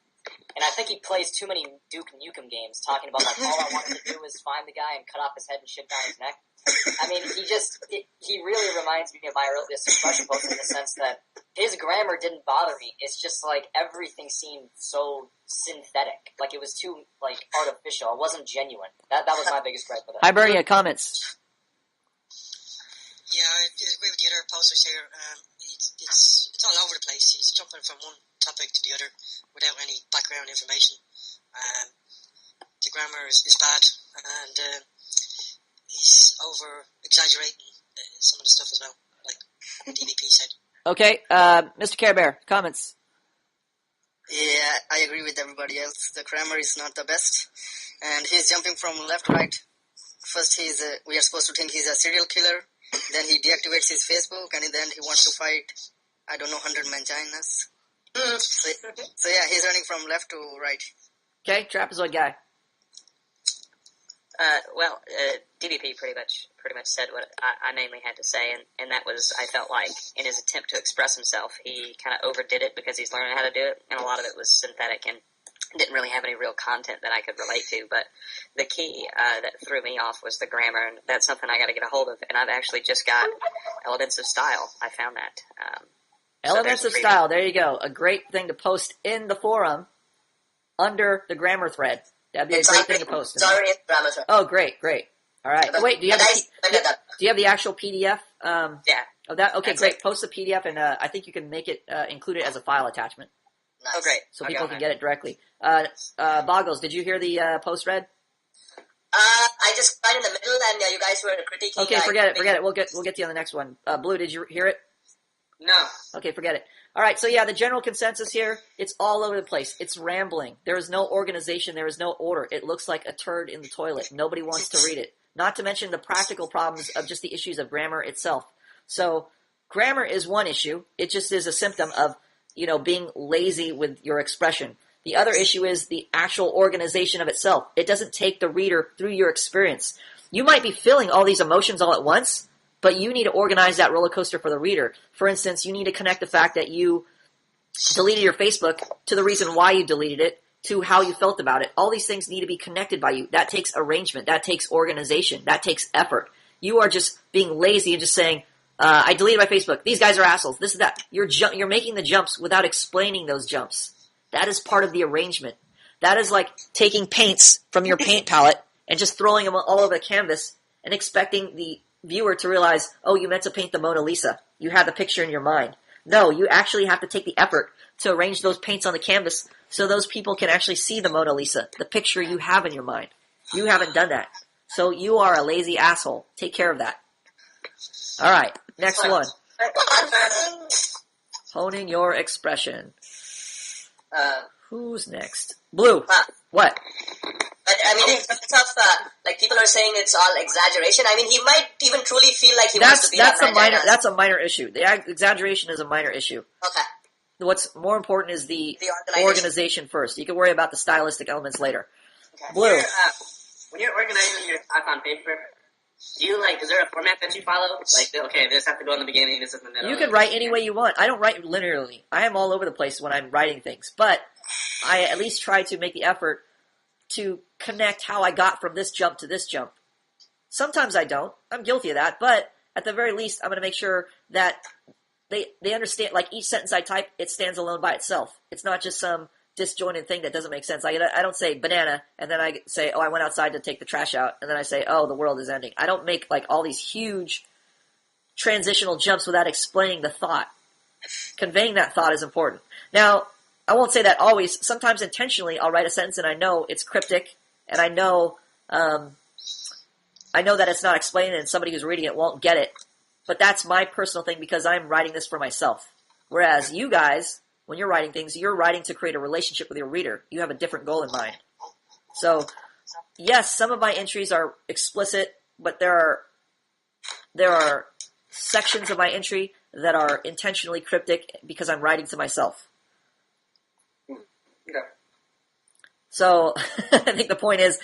And I think he plays too many Duke Nukem games talking about like all I wanted to do is find the guy and cut off his head and shit down his neck. I mean, he really reminds me of my earliest expression post in the sense that his grammar didn't bother me. It's just like everything seemed so synthetic. Like it was too like artificial. It wasn't genuine. That was my biggest gripe with it. Hibernia, comments. Yeah, I agree with the other posters here. It's all over the place. He's jumping from one topic to the other without any background information. The grammar is bad, and he's over exaggerating some of the stuff as well, like DVP said. Okay, Mr. Care Bear, comments. Yeah, I agree with everybody else. The grammar is not the best, and he's jumping from left to right. First, we are supposed to think he's a serial killer. Then he deactivates his Facebook, and then he wants to fight, 100 manginas. So yeah, he's running from left to right. Okay, Trapezoid guy. DVP pretty much said what I mainly had to say, and that was, I felt like, in his attempt to express himself, he kind of overdid it because he's learning how to do it, and a lot of it was synthetic and didn't really have any real content that I could relate to, but the key that threw me off was the grammar, and that's something I got to get a hold of, and I've actually just got Elements of Style. I found that. Elements of Style, there you go. A great thing to post in the forum under the grammar thread. That'd be a great thing to post. It's already in the grammar thread. Oh, great. All right. Wait, do you have the actual PDF? Yeah. Of that? Okay, That's great. it. Post the PDF, and I think you can make it include it as a file attachment, Nice. Oh, great. so Okay, people okay. can get it directly. Boggles, did you hear the post read? I just got in the middle, and you guys were critiquing. Okay, forget it. We'll get to you on the next one. Blue, did you hear it? No. Okay, forget it. All right, so yeah, the general consensus here, it's all over the place. It's rambling. There is no organization. There is no order. It looks like a turd in the toilet. Nobody wants to read it. Not to mention the practical problems of just the issues of grammar itself. So grammar is one issue. It just is a symptom of, being lazy with your expression. The other issue is the actual organization of itself. It doesn't take the reader through your experience. You might be feeling all these emotions all at once, but you need to organize that roller coaster for the reader. For instance, you need to connect the fact that you deleted your Facebook to the reason why you deleted it, to how you felt about it. All these things need to be connected by you. That takes arrangement. That takes organization. That takes effort. You are just being lazy and just saying, I deleted my Facebook. These guys are assholes. This is that. You're making the jumps without explaining those jumps. That is part of the arrangement. That is like taking paints from your paint palette and just throwing them all over the canvas and expecting the viewer to realize, oh, you meant to paint the Mona Lisa. You had the picture in your mind. No, you actually have to take the effort to arrange those paints on the canvas so those people can actually see the Mona Lisa, the picture you have in your mind. You haven't done that. So you are a lazy asshole. Take care of that. All right, next one. Honing your expression. Who's next? Blue. What? But I mean, in terms of like people are saying it's all exaggeration. I mean, he might even truly feel like he wants to be That's like a minor. Mandanas. That's a minor issue. The exaggeration is a minor issue. Okay. What's more important is the The organization first. You can worry about the stylistic elements later. Okay. Blue. When you're organizing your talk on paper, is there a format that you follow? Like, okay, this has to go in the beginning, this is in the middle. You can write any way you want. I don't write linearly. I am all over the place when I'm writing things. But I at least try to make the effort to connect how I got from this jump to this jump. Sometimes I don't. I'm guilty of that. But at the very least, I'm going to make sure that they understand, like each sentence I type, it stands alone by itself. It's not just some disjointed thing that doesn't make sense. I don't say banana, and then I say, oh, I went outside to take the trash out, and then I say, oh, the world is ending. I don't make like all these huge transitional jumps without explaining the thought. Conveying that thought is important. Now, I won't say that always. Sometimes intentionally, I'll write a sentence and I know it's cryptic, and I know that it's not explained, and somebody who's reading it won't get it. But that's my personal thing because I'm writing this for myself. Whereas you guys, when you're writing things, you're writing to create a relationship with your reader. You have a different goal in mind. So, yes, some of my entries are explicit, but there are sections of my entry that are intentionally cryptic because I'm writing to myself. Okay. So, I think the point is,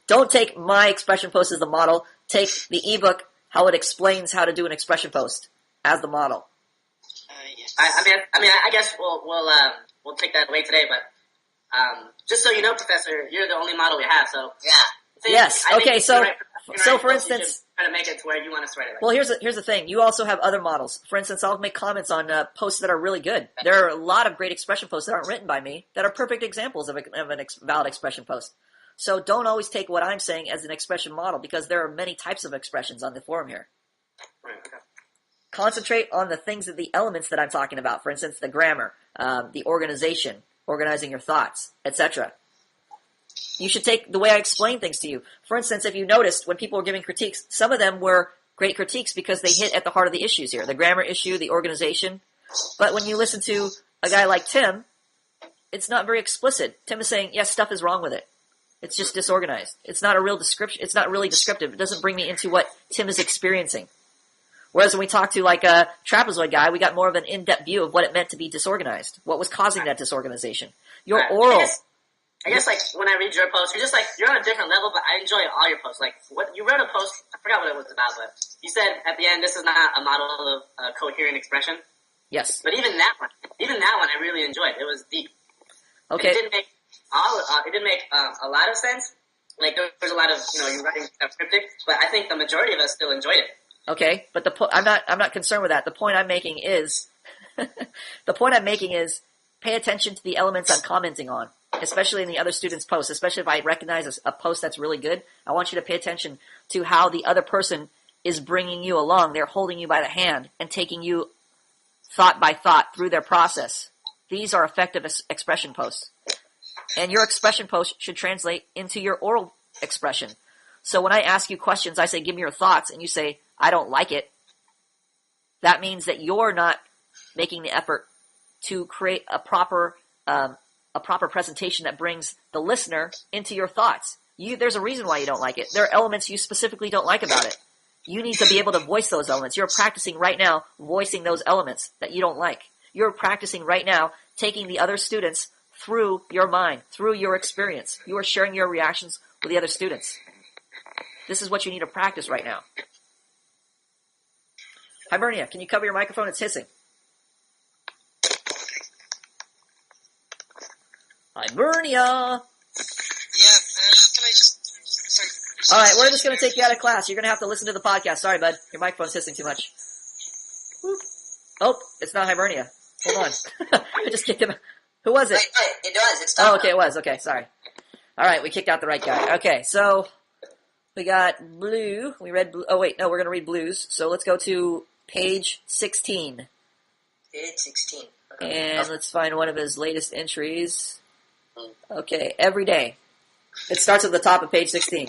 don't take my expression post as the model. Take the ebook, how it explains how to do an expression post, as the model. Yes. I guess we'll take that away today. But just so you know, Professor, you're the only model we have. So Yeah. Yes. Okay. So for instance, try to make it to where you want us to write it. well, here's the thing. You also have other models. For instance, I'll make comments on posts that are really good. There are a lot of great expression posts that aren't written by me that are perfect examples of a valid expression post. So don't always take what I'm saying as an expression model because there are many types of expressions on the forum here. Right, okay. Concentrate on the things, the elements that I'm talking about. For instance, the grammar, the organization, organizing your thoughts, etc. You should take the way I explain things to you. For instance, if you noticed when people were giving critiques, some of them were great critiques because they hit at the heart of the issues here. The grammar issue, the organization. But when you listen to a guy like Tim, it's not very explicit. Tim is saying, yes, stuff is wrong with it. It's just disorganized. It's not a real description. It's not really descriptive. It doesn't bring me into what Tim is experiencing. Whereas when we talk to like a trapezoid guy, we got more of an in-depth view of what it meant to be disorganized. What was causing that disorganization. Your oral. I guess like when I read your post, you're on a different level, but I enjoy all your posts. Like what you wrote a post, I forgot what it was about, but you said at the end, this is not a model of coherent expression. Yes. But even that one I really enjoyed. It was deep. Okay. It didn't make a lot of sense. Like there was a lot of you're writing stuff cryptic, but I think the majority of us still enjoyed it. Okay, but I'm not concerned with that. The point I'm making is pay attention to the elements I'm commenting on, especially in the other students' posts. Especially if I recognize a post that's really good, I want you to pay attention to how the other person is bringing you along. They're holding you by the hand and taking you thought by thought through their process. These are effective expression posts. And your expression post should translate into your oral expression. So when I ask you questions, I say, give me your thoughts, and you say, I don't like it. That means that you're not making the effort to create a proper presentation that brings the listener into your thoughts. There's a reason why you don't like it. There are elements you specifically don't like about it. You need to be able to voice those elements. You're practicing right now voicing those elements that you don't like. You're practicing right now taking the other students through your mind, through your experience. You are sharing your reactions with the other students. This is what you need to practice right now. Hibernia, can you cover your microphone? It's hissing. Hibernia! Yeah, can I just... Sorry. Alright, we're just going to take you out of class. You're going to have to listen to the podcast. Sorry, bud. Your microphone's hissing too much. Whoop. Oh, it's not Hibernia. Hold on. I just kicked him. Who was it? Right, it was. It's Oh, okay, it was. Okay, sorry. Alright, we kicked out the right guy. Okay, so we got blue. We read blue. Oh, wait, no, we're going to read blues. So let's go to page 16. Page 16. And let's find one of his latest entries. Okay, every day. It starts at the top of page 16.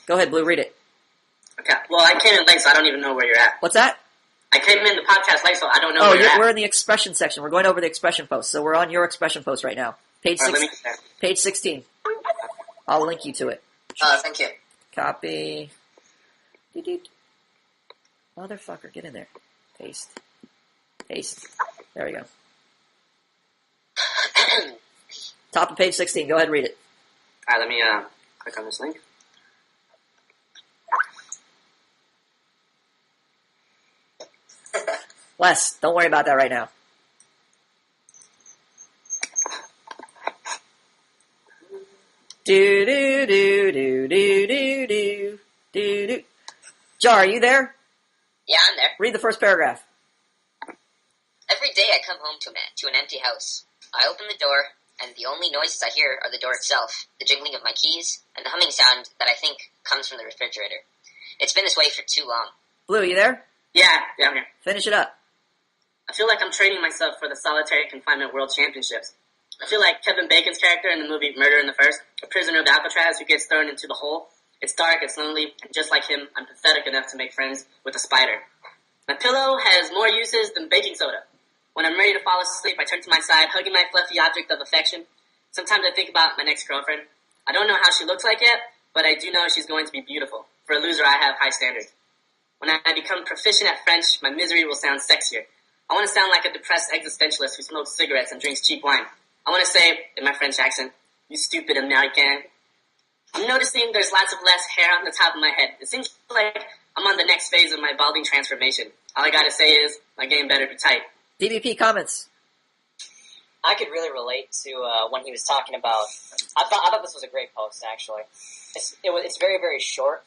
Go ahead, Blue, read it. Okay. Well, I came in late, so I don't even know where you're at. What's that? I came in the podcast late, so I don't know where you're at. We're in the expression section. We're going over the expression post. So we're on your expression post right now. Page 16. I'll link you to it. Thank you. Copy. Motherfucker, get in there. Paste. There we go. Top of page 16. Go ahead and read it. Alright, let me click on this link. Wes, don't worry about that right now. Do. Jar, are you there? Yeah, I'm there. Read the first paragraph. Every day I come home to an empty house. I open the door, and the only noises I hear are the door itself, the jingling of my keys, and the humming sound that I think comes from the refrigerator. It's been this way for too long. Blue, you there? I'm here. Finish it up. I feel like I'm training myself for the solitary confinement world championships. I feel like Kevin Bacon's character in the movie Murder in the First, a prisoner of Alcatraz who gets thrown into the hole. It's dark, it's lonely, and just like him, I'm pathetic enough to make friends with a spider. My pillow has more uses than baking soda. When I'm ready to fall asleep, I turn to my side, hugging my fluffy object of affection. Sometimes I think about my next girlfriend. I don't know how she looks like yet, but I do know she's going to be beautiful. For a loser, I have high standards. When I become proficient at French, my misery will sound sexier. I want to sound like a depressed existentialist who smokes cigarettes and drinks cheap wine. I want to say, in my French accent, "You stupid American." I'm noticing there's lots of less hair on the top of my head. It seems like I'm on the next phase of my balding transformation. All I gotta say is, my game better be tight. DBP comments. I could really relate to when he was talking about. I thought this was a great post. Actually, it's very, very short,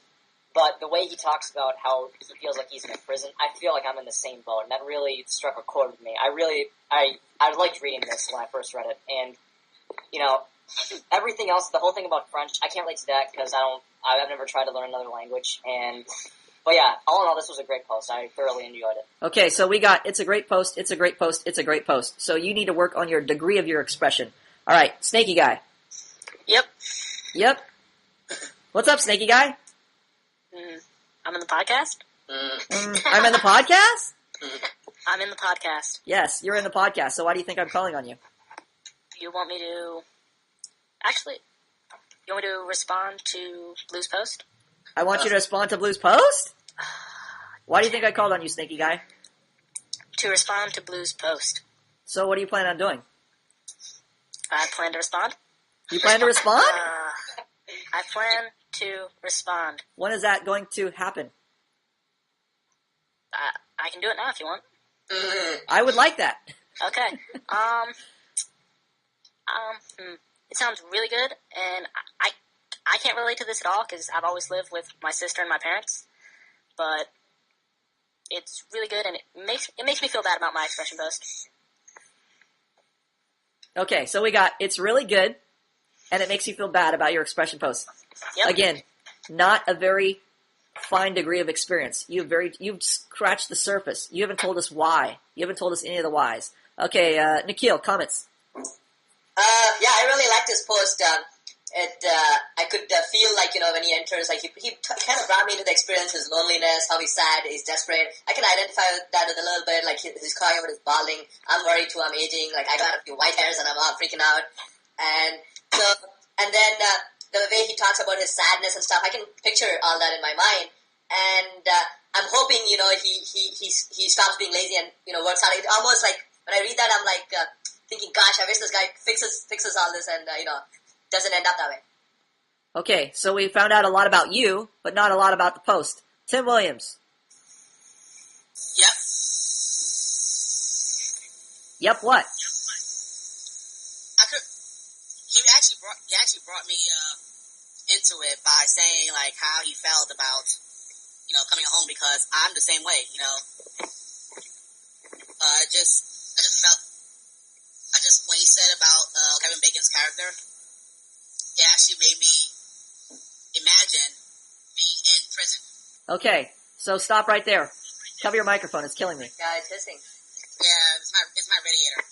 but the way he talks about how he feels like he's in a prison, I feel like I'm in the same boat, and that really struck a chord with me. I liked reading this when I first read it, and everything else, the whole thing about French, I can't relate to that because I've never tried to learn another language, but yeah, all in all, this was a great post. I thoroughly enjoyed it. Okay, so we got, it's a great post, it's a great post, it's a great post. So you need to work on your degree of your expression. All right, Snaky Guy. Yep. What's up, Snaky Guy? I'm in the podcast? I'm in the podcast? I'm in the podcast. Yes, you're in the podcast, so why do you think I'm calling on you? You want me to... Actually, you want me to respond to Blue's post? I want you to respond to Blue's post? Why do you think I called on you, Snaky Guy? To respond to Blue's post. So what do you plan on doing? I plan to respond. You plan to respond? I plan to respond. When is that going to happen? I can do it now if you want. I would like that. Okay. It sounds really good, and I can't relate to this at all because I've always lived with my sister and my parents. But it's really good, and it makes me feel bad about my expression post. Okay, so we got, it's really good, and it makes you feel bad about your expression post. Yep. Again, not a very fine degree of experience. You've scratched the surface. You haven't told us why. You haven't told us any of the whys. Okay, Nikhil, comments. Yeah, I really liked this post. I could feel like, when he enters, like he kind of brought me into the experience, his loneliness, how he's sad, he's desperate. I can identify with that with a little bit, like he's crying about his balding. I'm worried too, I'm aging, like I got a few white hairs and I'm all freaking out. And then the way he talks about his sadness and stuff, I can picture all that in my mind. And I'm hoping, he stops being lazy and, works hard. It almost like, when I read that, I'm like thinking, gosh, I wish this guy fixes all this and, doesn't end up that way. Okay, so we found out a lot about you, but not a lot about the post. Tim Williams. Yep. Yep, what? He actually brought me into it by saying like how he felt about coming home because I'm the same way. I just felt when he said about Kevin Bacon's character, it actually made me imagine being in prison. Okay, so stop right there. Cover your microphone, it's killing me. Yeah, it's hissing. Yeah, it's my radiator.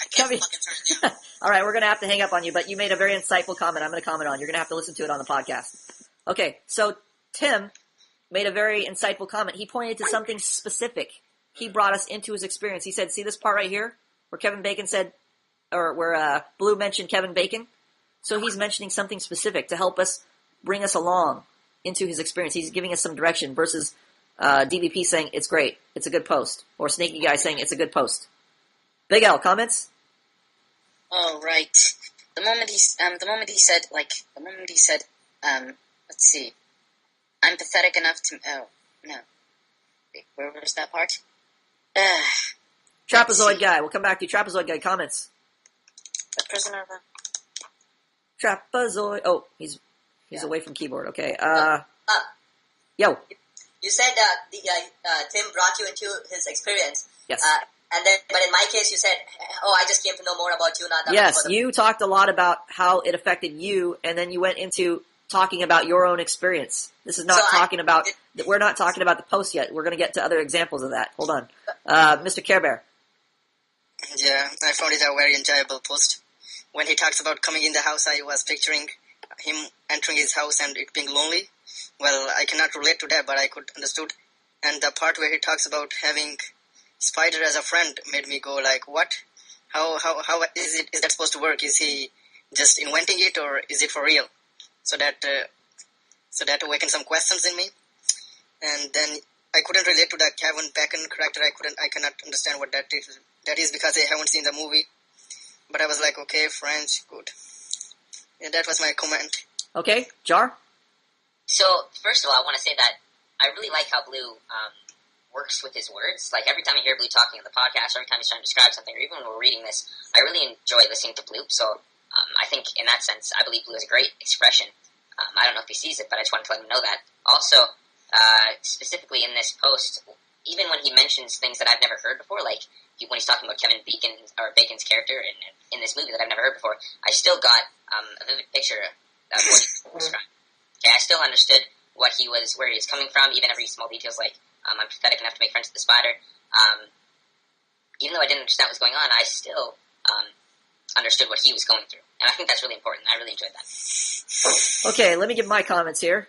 I can't fucking turn it down. All right, we're going to have to hang up on you, but you made a very insightful comment I'm going to comment on. You're going to have to listen to it on the podcast. Okay, so Tim made a very insightful comment. He pointed to something specific. He brought us into his experience. He said, see this part right here where Kevin Bacon said, or where Blue mentioned Kevin Bacon? So he's mentioning something specific to help us bring us along into his experience. He's giving us some direction versus DBP saying it's great, it's a good post, or Snaky Guy saying it's a good post. Big L, comments? Oh, right. The moment he said, let's see, I'm pathetic enough to, oh, no. Wait, where was that part? Trapezoid Guy, we'll come back to you. Trapezoid Guy, comments? The prisoner of the... Trapezoid, oh, he's away from keyboard, okay. Yo. You said Tim brought you into his experience. Yes. But in my case, you said, I just came to know more about you, not that Yes, much about you talked a lot about how it affected you, and then you went into talking about your own experience. This is not talking about, we're not talking about the post yet. We're going to get to other examples of that. Hold on. Mr. Care Bear. Yeah, I found it a very enjoyable post. When he talks about coming in the house, I was picturing him entering his house and it being lonely. Well, I cannot relate to that, but I could understood. And the part where he talks about having Spider as a friend made me go like, what? How is that supposed to work? Is he just inventing it, or is it for real? So that awakened some questions in me. And then I couldn't relate to the Kevin Bacon character. I cannot understand what that is. That is because I haven't seen the movie. But I was like, okay, French, good. Yeah, that was my comment. Okay, Jar? So, first of all, I want to say that I really like how Blue works with his words. Like, every time I hear Blue talking on the podcast, every time he's trying to describe something, or even when we're reading this, I really enjoy listening to Blue. So, I think in that sense, I believe Blue is a great expression. I don't know if he sees it, but I just wanted to let him know that. Also, specifically in this post, even when he mentions things that I've never heard before, like when he's talking about Kevin Bacon, or Bacon's character in this movie that I've never heard before, I still got a vivid picture of what he described. Okay, I still understood where he was coming from, even every small details, like I'm pathetic enough to make friends with the spider. Even though I didn't understand what was going on, I still understood what he was going through. And I think that's really important. I really enjoyed that. Okay, let me give my comments here.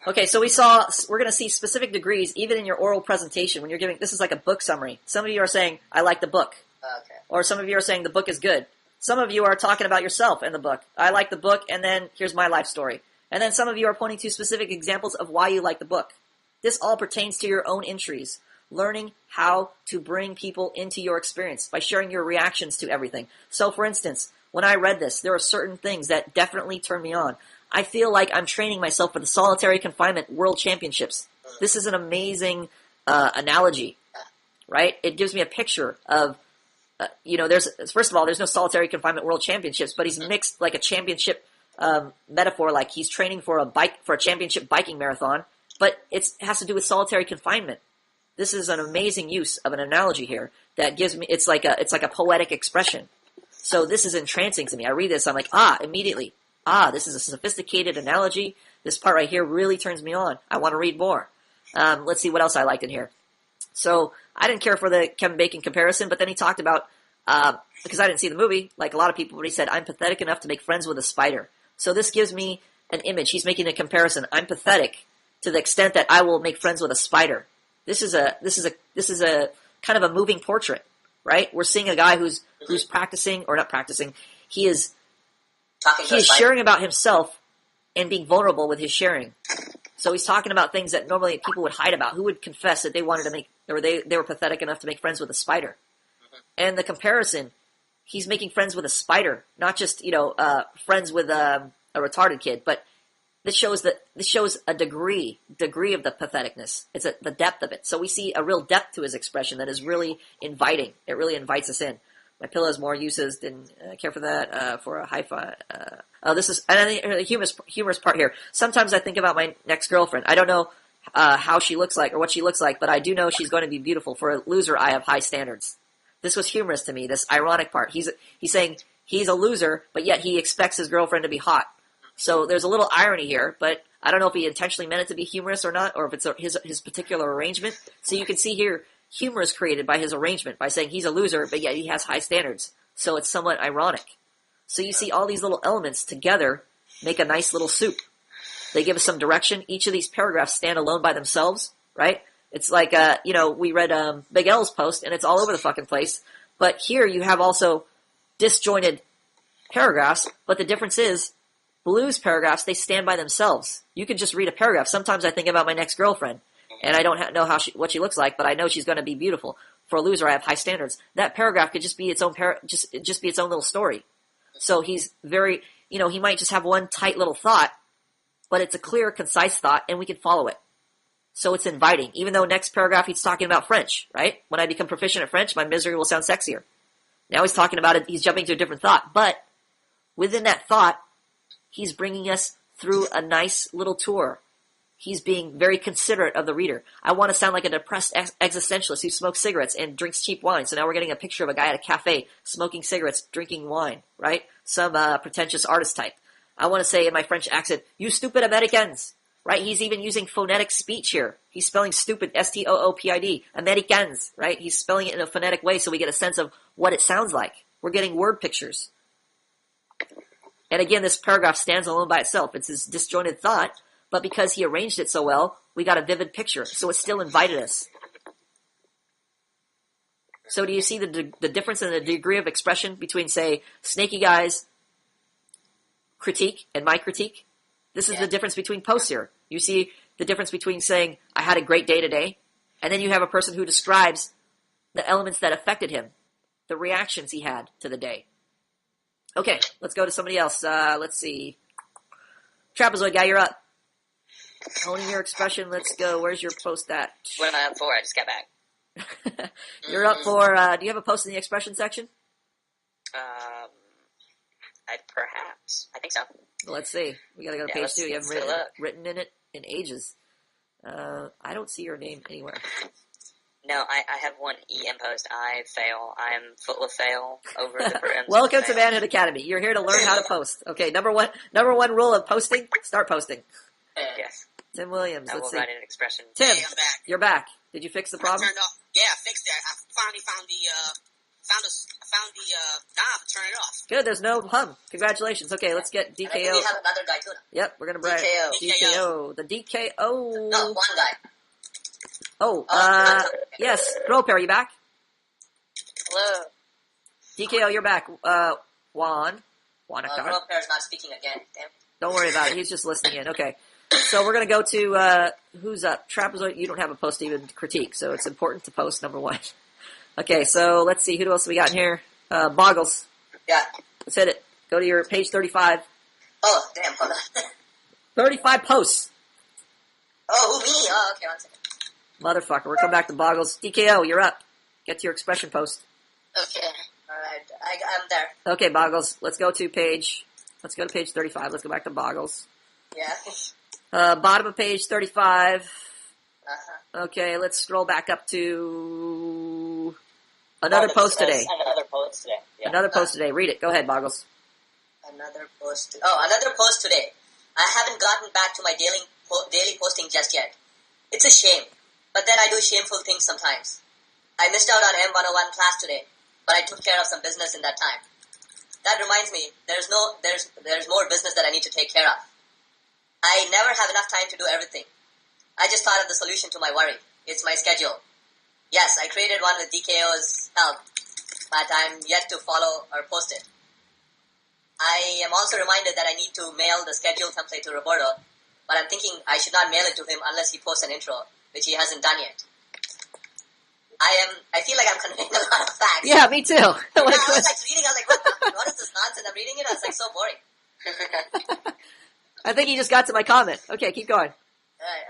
Okay, so we're going to see specific degrees even in your oral presentation when you're giving, this is like a book summary. Some of you are saying, I like the book. Okay. Or some of you are saying the book is good. Some of you are talking about yourself in the book. I like the book, and then here's my life story. And then some of you are pointing to specific examples of why you like the book. This all pertains to your own entries. Learning how to bring people into your experience by sharing your reactions to everything. So, for instance, when I read this, there are certain things that definitely turn me on. I feel like I'm training myself for the solitary confinement world championships. This is an amazing analogy, right? It gives me a picture of, first of all, there's no solitary confinement world championships, but he's mixed like a championship metaphor, like he's training for a championship biking marathon, but it has to do with solitary confinement. This is an amazing use of an analogy here that gives me, it's like a poetic expression. So this is entrancing to me. I read this, I'm like, immediately. This is a sophisticated analogy. This part right here really turns me on. I want to read more. Let's see what else I liked in here. So I didn't care for the Kevin Bacon comparison, but then he talked about, because I didn't see the movie, like a lot of people, but he said, I'm pathetic enough to make friends with a spider. So this gives me an image. He's making a comparison. I'm pathetic to the extent that I will make friends with a spider. This is a kind of a moving portrait, right? We're seeing a guy who's practicing, or not practicing. He is sharing about himself and being vulnerable with his sharing. So he's talking about things that normally people would hide about. Who would confess that they wanted to make, or they were pathetic enough to make friends with a spider? Mm-hmm. And the comparison, he's making friends with a spider, not just friends with a retarded kid. But this shows a degree of the patheticness. It's the depth of it. So we see a real depth to his expression that is really inviting. It really invites us in. My pillow has more uses. Didn't care for that. For a hi-fi. This is, and I think the humorous part here. Sometimes I think about my next girlfriend. I don't know how she looks like or what she looks like, but I do know she's going to be beautiful. For a loser, I have high standards. This was humorous to me. This ironic part. He's saying he's a loser, but yet he expects his girlfriend to be hot. So there's a little irony here, but I don't know if he intentionally meant it to be humorous or not, or if it's his particular arrangement. So you can see here, humor is created by his arrangement, by saying he's a loser, but yet he has high standards. So it's somewhat ironic. So you see all these little elements together make a nice little soup. They give us some direction. Each of these paragraphs stand alone by themselves, right? It's like, we read Big L's post, and it's all over the fucking place. But here you have also disjointed paragraphs, but the difference is, Blue's paragraphs, they stand by themselves. You can just read a paragraph. Sometimes I think about my next girlfriend, and I don't know what she looks like, but I know she's going to be beautiful. For a loser, I have high standards. That paragraph could just be its own just be its own little story. So he's very, he might just have one tight little thought, but it's a clear, concise thought, and we can follow it. So it's inviting. Even though next paragraph he's talking about French, right? When I become proficient at French, my misery will sound sexier. Now he's talking about it. He's jumping to a different thought, but within that thought, he's bringing us through a nice little tour. He's being very considerate of the reader. I want to sound like a depressed existentialist who smokes cigarettes and drinks cheap wine. So now we're getting a picture of a guy at a cafe smoking cigarettes, drinking wine, right? Some pretentious artist type. I want to say in my French accent, you stupid Americans, right? He's even using phonetic speech here. He's spelling stupid, S-T-O-O-P-I-D, Americans, right? He's spelling it in a phonetic way so we get a sense of what it sounds like. We're getting word pictures. And again, this paragraph stands alone by itself. It's his disjointed thought, but because he arranged it so well, we got a vivid picture. So it still invited us. So do you see the difference in the degree of expression between, say, Snaky Guy's critique and my critique? This is the difference between posts here. You see the difference between saying, I had a great day today, and then you have a person who describes the elements that affected him, the reactions he had to the day. Okay, let's go to somebody else. Let's see. Trapezoid guy, you're up. Owning your expression, let's go. Where's your post at? What am I up for? I just got back. You're up for, do you have a post in the expression section? Perhaps. I think so. Let's see. We gotta go to page 2. You haven't written in it in ages. I don't see your name anywhere. No, I have one EM post. I fail. I am full of fail over the brims. Welcome to Manhood Academy. You're here to learn how to post. Okay, number one rule of posting, start posting. Yes. Tim Williams, I will let's see. write an expression. Tim, Hey, I'm back. you're back. Did you fix the problem? I fixed it. I finally found the knob to turn it off. Good, there's no hum. Congratulations. Okay, let's get And I think DKO. we have another guy too. Yep, we're gonna bring DKO. DKO. The DKO. No, one guy. Yes. Groper, are you back? Hello. DKO, you're back. Juan. Juanacar. Roper's not speaking again. Damn. Don't worry about it. He's just listening in. Okay. So we're going to go to, who's up? Trapezoid, you don't have a post to even critique, so it's important to post, number one. Okay, so let's see. Who else we got in here? Boggles. Yeah. Let's hit it. Go to your page 35. Oh, damn, hold on. 35 posts. Oh, who, me? Oh, okay, 1 second. Motherfucker. We're coming back to Boggles. DKO, you're up. Get to your expression post. Okay, alright, I'm there. Okay, Boggles. Let's go to page 35. Let's go back to Boggles. Yeah. Bottom of page 35. Uh-huh. Okay, let's scroll back up to another post today. Another post today. Yeah. Another post today. Read it. Go ahead, Boggles. Another post today. I haven't gotten back to my daily posting just yet. It's a shame, but then I do shameful things sometimes. I missed out on M101 class today, but I took care of some business in that time. That reminds me, there's more business that I need to take care of. I never have enough time to do everything. I just thought of the solution to my worry. It's my schedule. Yes, I created one with DKO's help, but I'm yet to follow or post it. I am also reminded that I need to mail the schedule template to Roberto, but I'm thinking I should not mail it to him unless he posts an intro, which he hasn't done yet. I feel like I'm conveying a lot of facts. Yeah, me too. I was like reading, I was like, what is this nonsense? I'm reading it, I was like, so boring. I think you just got to my comment. Okay, keep going. Right,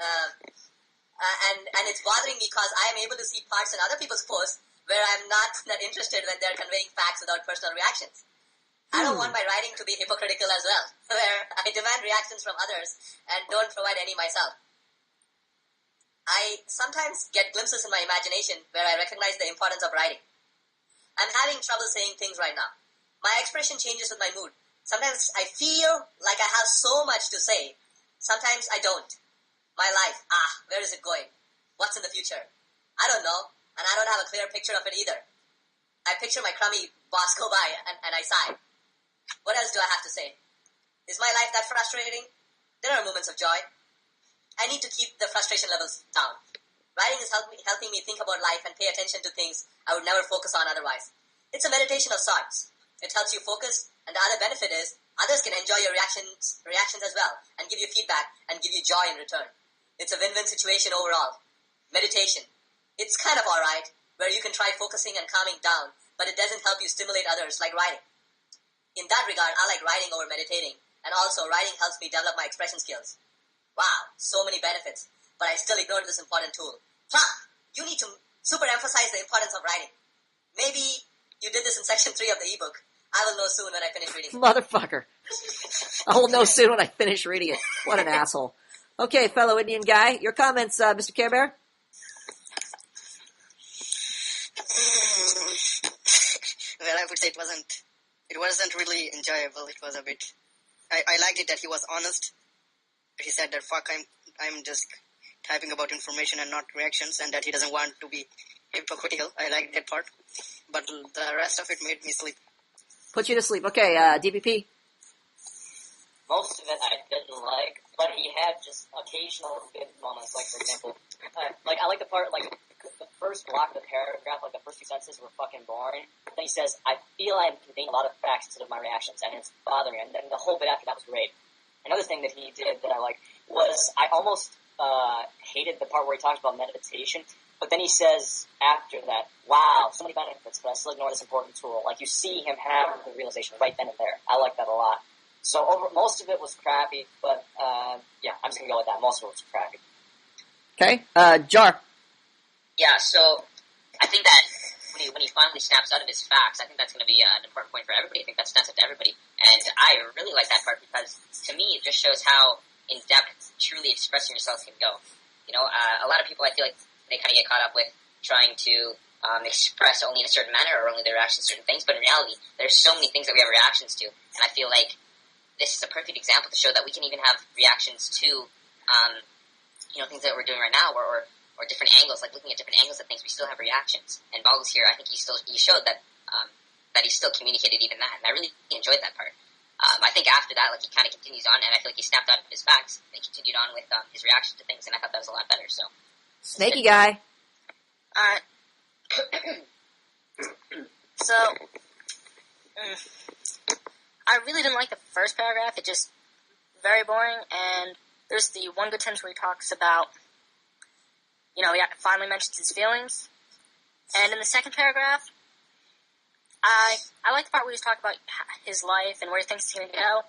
and it's bothering me because I am able to see parts in other people's posts where I'm not that interested when they're conveying facts without personal reactions. I don't want my writing to be hypocritical as well, where I demand reactions from others and don't provide any myself. I sometimes get glimpses in my imagination where I recognize the importance of writing. I'm having trouble saying things right now. My expression changes with my mood. Sometimes I feel like I have so much to say. Sometimes I don't. My life, where is it going? What's in the future? I don't know, and I don't have a clear picture of it either. I picture my crummy boss go by, and I sigh. What else do I have to say? Is my life that frustrating? There are moments of joy. I need to keep the frustration levels down. Writing is helping me think about life and pay attention to things I would never focus on otherwise. It's a meditation of sorts. It helps you focus, and the other benefit is others can enjoy your reactions as well, and give you feedback and give you joy in return. It's a win-win situation overall. Meditation. It's kind of alright, where you can try focusing and calming down, but it doesn't help you stimulate others like writing. In that regard, I like writing over meditating, and also writing helps me develop my expression skills. Wow, so many benefits, but I still ignored this important tool. You need to super emphasize the importance of writing. Maybe you did this in section 3 of the ebook. I will know soon when I finish reading it. Motherfucker. I will know soon when I finish reading it. What an asshole. Okay, fellow Indian guy, your comments, Mr. Care Bear? Well, I would say it wasn't really enjoyable. It was a bit I liked it that he was honest. He said that fuck, I'm just typing about information and not reactions, and that he doesn't want to be hypocritical. I liked that part, but the rest of it made me sleep. Put you to sleep. Okay, DBP. Most of it I didn't like, but he had just occasional good moments. Like, for example, like I like the part, like the first block of the paragraph, like the first few sentences were fucking boring. Then he says, "I feel I'm conveying a lot of facts instead of my reactions, and it's bothering me." And then the whole bit after that was great. Another thing that he did that I liked was I almost hated the part where he talks about meditation, but then he says after that, "Wow, so many benefits, but I still ignore this important tool." Like, you see him have the realization right then and there. I like that a lot. So most of it was crappy, but yeah, I'm just gonna go with that. Most of it was crappy. Okay, Jar. Yeah, so I think that when he finally snaps out of his facts, I think that's going to be an important point for everybody. I think that stands up to everybody. And I really like that part because, to me, it just shows how in-depth truly expressing yourself can go. You know, a lot of people, I feel like, they kind of get caught up with trying to express only in a certain manner or only their reactions to certain things. But in reality, there's so many things that we have reactions to. And I feel like this is a perfect example to show that we can even have reactions to, things that we're doing right now, or different angles, like looking at different angles at things. We still have reactions. And Boggles here, I think he showed that that he still communicated even that, and I really enjoyed that part. I think after that, like, he kind of continues on, and I feel like he snapped out of his facts and continued on with his reaction to things, and I thought that was a lot better. So, Snaky guy. Alright. So, I really didn't like the first paragraph. It just, very boring, and there's the one good sentence where he talks about, he finally mentions his feelings. And in the second paragraph, I like the part where he's talking about his life and where he thinks it's going to go,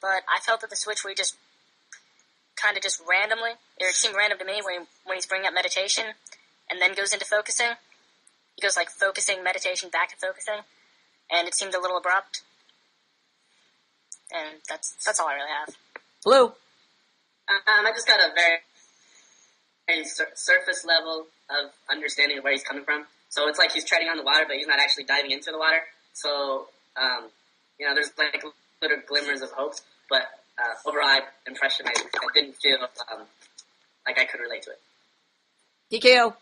but I felt that the switch where he just kind of just randomly, or it seemed random to me when he's bringing up meditation and then goes into focusing. He goes like focusing, meditation, back to focusing, and it seemed a little abrupt. And that's all I really have. Blue. I just got a very surface level of understanding of where he's coming from. So it's like he's treading on the water, but he's not actually diving into the water. So, there's like little glimmers of hope, but overall impression, I didn't feel like I could relate to it. DKO.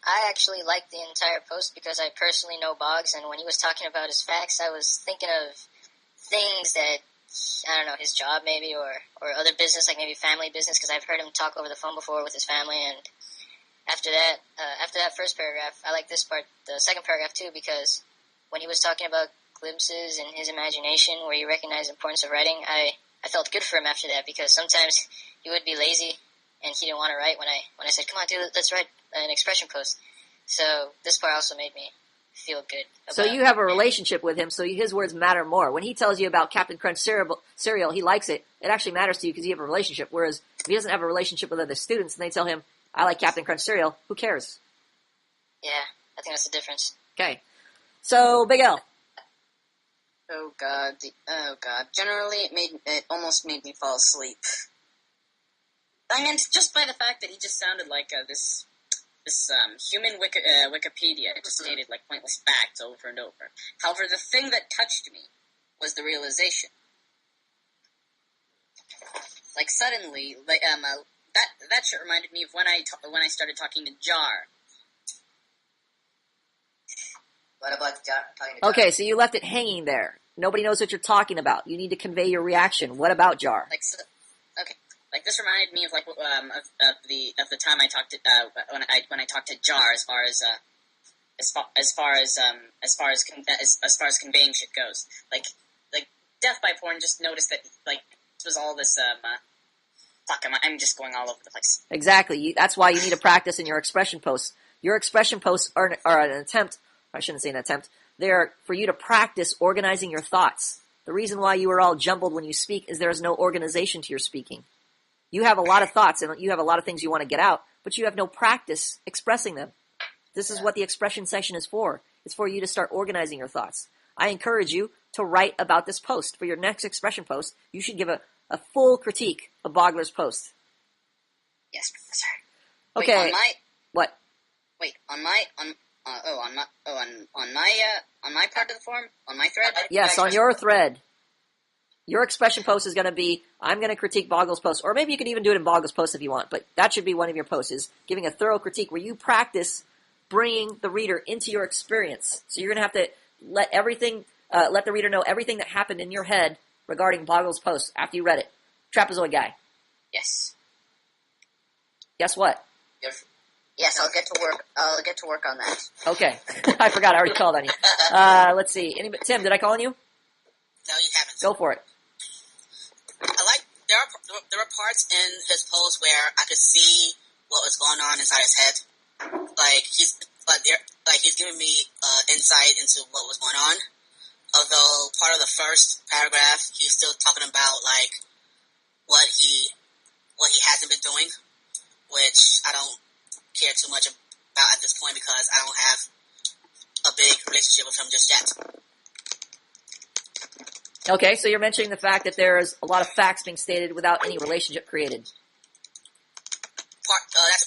I actually liked the entire post because I personally know Boggs, and when he was talking about his facts, I was thinking of things that, I don't know, his job maybe, or other business, like maybe family business, because I've heard him talk over the phone before with his family. And after that first paragraph, I like this part, the second paragraph too, because when he was talking about glimpses and his imagination, where he recognized the importance of writing, I felt good for him after that, because sometimes he would be lazy and he didn't want to write when I said, "Come on, dude, let's write an expression post." So this part also made me feel good. So you have a relationship with him, so his words matter more. When he tells you about Captain Crunch cereal, he likes it. It actually matters to you because you have a relationship. Whereas if he doesn't have a relationship with other students and they tell him, "I like Captain Crunch cereal," who cares? Yeah, I think that's the difference. Okay. So, Big L. Oh god. Generally, it almost made me fall asleep. I mean, just by the fact that he just sounded like this human Wikipedia. It just stated like pointless facts over and over. However, the thing that touched me was the realization. Like suddenly, that shit reminded me of when I started talking to Jar. What about Jar? Talking to Jar? Okay, so you left it hanging there. Nobody knows what you're talking about. You need to convey your reaction. What about Jar? Like this reminded me of the time I talked to when I talked to Jar as far as conveying shit goes. Like Death by Porn just noticed that like this was all this I'm just going all over the place. Exactly. That's why you need to practice in your expression posts. Your expression posts are an attempt. I shouldn't say an attempt. They're for you to practice organizing your thoughts. The reason why you are all jumbled when you speak is there is no organization to your speaking. You have a lot of thoughts and you have a lot of things you want to get out, but you have no practice expressing them. This is what the expression session is for. It's for you to start organizing your thoughts. I encourage you to write about this post. For your next expression post, you should give a full critique of Bogler's post. Yes, Professor. Okay. What? Wait, on my part of the forum? On my thread? Yes, on your thread. your expression post is going to be, I'm going to critique Boggle's post, or maybe you could even do it in Boggle's post if you want, but that should be one of your posts, is giving a thorough critique where you practice bringing the reader into your experience. So you're going to have to let the reader know everything that happened in your head regarding Boggle's post after you read it. Trapezoid guy. Yes. Guess what? Yes, I'll get to work. I'll get to work on that. Okay. I forgot. I already called on you. Let's see. Tim, did I call on you? No, you haven't. Go for it. There were parts in his post where I could see what was going on inside his head. He's giving me insight into what was going on. Although part of the first paragraph, he's still talking about what he hasn't been doing, which I don't care too much about at this point because I don't have a big relationship with him just yet. Okay, so you're mentioning the fact that there's a lot of facts being stated without any relationship created.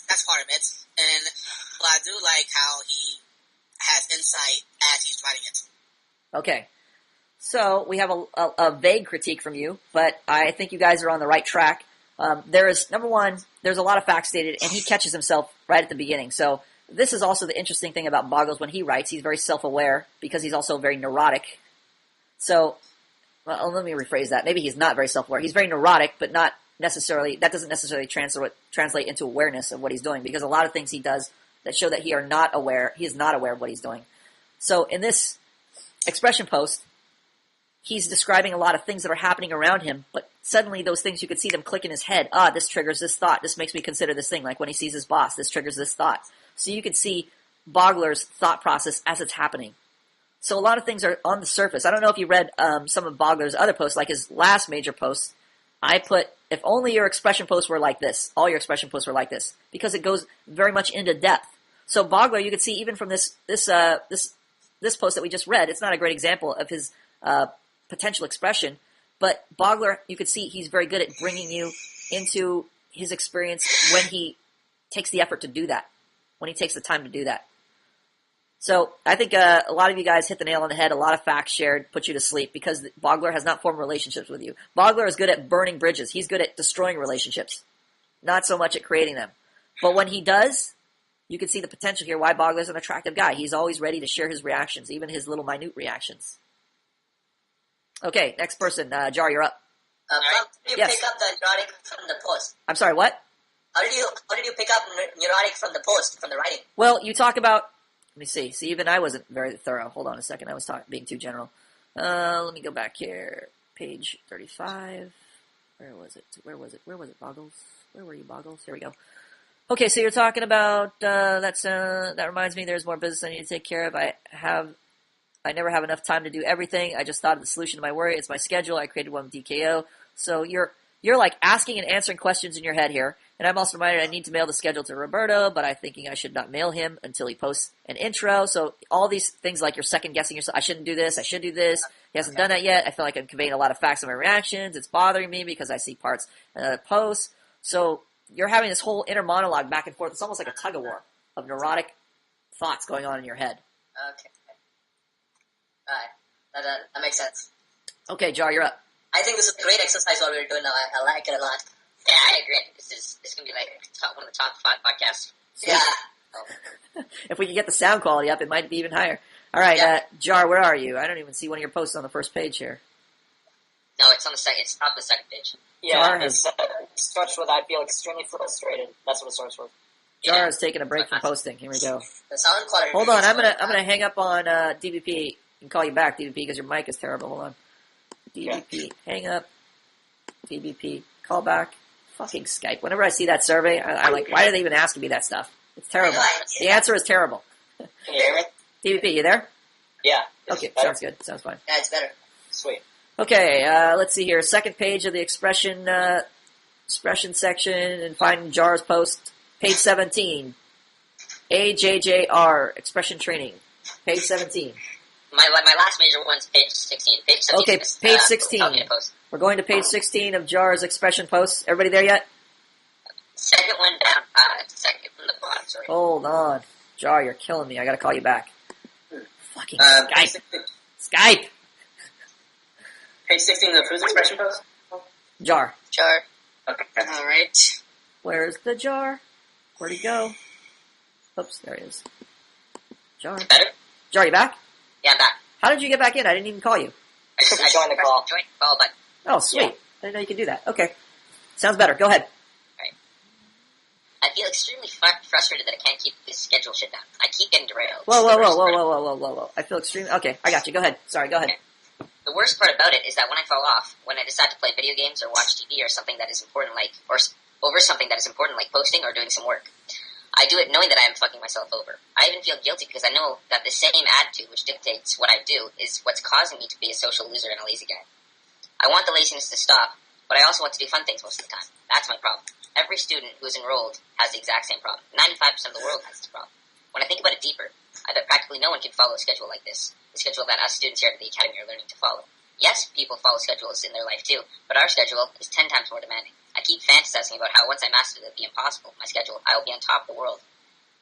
That's part of it, but I do like how he has insight as he's writing it. Okay, so we have a vague critique from you, but I think you guys are on the right track. Number one, there's a lot of facts stated, and he catches himself right at the beginning. So this is also the interesting thing about Boggles when he writes. He's very self-aware because he's also very neurotic. So, well, let me rephrase that. Maybe he's not very self-aware. He's very neurotic, but not necessarily. That doesn't necessarily translate into awareness of what he's doing, because a lot of things he does that show that he is not aware of what he's doing. So in this expression post, he's describing a lot of things that are happening around him, but suddenly those things, you could see them click in his head. This triggers this thought. This makes me consider this thing. Like when he sees his boss, this triggers this thought. So you could see Boggler's thought process as it's happening. So a lot of things are on the surface. I don't know if you read some of Boggler's other posts, like his last major post. I put, if only your expression posts were like this, all your expression posts were like this, because it goes very much into depth. So Boggler, you could see even from this post that we just read, it's not a great example of his potential expression, but Boggler, you could see he's very good at bringing you into his experience when he takes the effort to do that, when he takes the time to do that. So I think a lot of you guys hit the nail on the head. A lot of facts shared put you to sleep because Boggler has not formed relationships with you. Boggler is good at burning bridges. He's good at destroying relationships, not so much at creating them. But when he does, you can see the potential here why Boggler's an attractive guy. He's always ready to share his reactions, even his little minute reactions. Okay, next person. Jar, you're up. How did you pick up the neurotic from the post? I'm sorry, what? How did you pick up neurotic from the post, from the writing? Well, you talk about... Let me see. See, even I wasn't very thorough. Hold on a second. I was being too general. Let me go back here. Page 35. Where was it? Where was it, Boggles? Where were you, Boggles? Here we go. Okay, so you're talking about, that reminds me there's more business I need to take care of. I never have enough time to do everything. I just thought of the solution to my worry. It's my schedule. I created one with DKO. So you're like asking and answering questions in your head here. And I'm also reminded I need to mail the schedule to Roberto, but I'm thinking I should not mail him until he posts an intro. So all these things like you're second guessing yourself. I shouldn't do this. I should do this. He hasn't done that yet. I feel like I'm conveying a lot of facts in my reactions. It's bothering me because I see parts in other posts. So you're having this whole inner monologue back and forth. It's almost like a tug of war of neurotic thoughts going on in your head. Okay. Alright. That makes sense. Okay, Jar, you're up. I think this is a great exercise what we're doing now. I like it a lot. Yeah, I agree. This can be like one of the top 5 podcasts. Yeah. If we could get the sound quality up, it might be even higher. All right, Yeah. Jar, where are you? I don't even see one of your posts on the first page here. No, it's on the second. It's top of the second page. Yeah, it starts with I feel extremely frustrated. That's what it starts with. Jar is taking a break from posting. Here we go. The sound quality. Hold on, I'm gonna hang up on DBP and call you back, DBP, because your mic is terrible. Hold on. DBP, hang up. DBP, call back. Fucking Skype. Whenever I see that survey, I'm like, why are they even asking me that stuff? It's terrible. The answer is terrible. Can you hear me? DBP, you there? Yeah. Okay, sounds good. Sounds fine. Yeah, it's better. Sweet. Okay, let's see here. Second page of the expression section, and find Jar's post, page 17. AJJR, expression training, page 17. My last major one's page 16. Page 17. Okay, page 16. Post. We're going to page 16 of Jar's expression posts. Everybody there yet? Second one down. Second from the bottom. Sorry. Hold on. Jar, you're killing me. I gotta call you back. Fucking Skype. Skype! Page 16 of whose expression post? Jar. Jar. Okay. All right. Where's the jar? Where'd he go? Oops, there he is. Jar. Better? Jar, you back? Yeah, I'm back. How did you get back in? I didn't even call you. I joined the call. Join call button. Oh, sweet. Yeah. I didn't know you could do that. Okay. Sounds better. Go ahead. I feel extremely frustrated that I can't keep this schedule shit down. I keep getting derailed. Whoa. I feel extremely... Okay, I got you. Go ahead. Sorry, go ahead. The worst part about it is that when I fall off, when I decide to play video games or watch TV or something that is important, over something that is important like posting or doing some work, I do it knowing that I am fucking myself over. I even feel guilty because I know that the same attitude which dictates what I do is what's causing me to be a social loser and a lazy guy. I want the laziness to stop, but I also want to do fun things most of the time. That's my problem. Every student who is enrolled has the exact same problem. 95% of the world has this problem. When I think about it deeper, I bet practically no one can follow a schedule like this, the schedule that us students here at the Academy are learning to follow. Yes, people follow schedules in their life too, but our schedule is 10 times more demanding. I keep fantasizing about how once I master the impossible, my schedule, I will be on top of the world.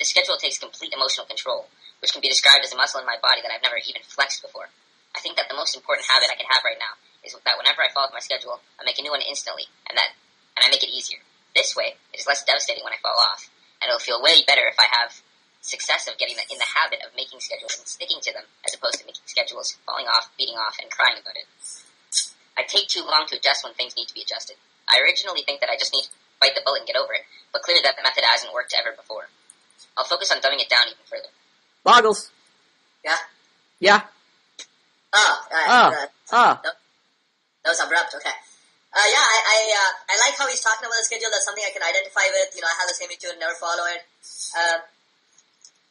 This schedule takes complete emotional control, which can be described as a muscle in my body that I've never even flexed before. I think that the most important habit I can have right now is that whenever I fall off my schedule, I make a new one instantly, and I make it easier. This way, it is less devastating when I fall off, and it'll feel way better if I have success of getting in the habit of making schedules and sticking to them, as opposed to making schedules, falling off, beating off, and crying about it. I take too long to adjust when things need to be adjusted. I originally think that I just need to bite the bullet and get over it, but clearly that method hasn't worked ever before. I'll focus on dumbing it down even further. Boggles. Yeah? Yeah? That was abrupt, okay. I like how he's talking about the schedule. That's something I can identify with. You know, I have the same issue and never follow it.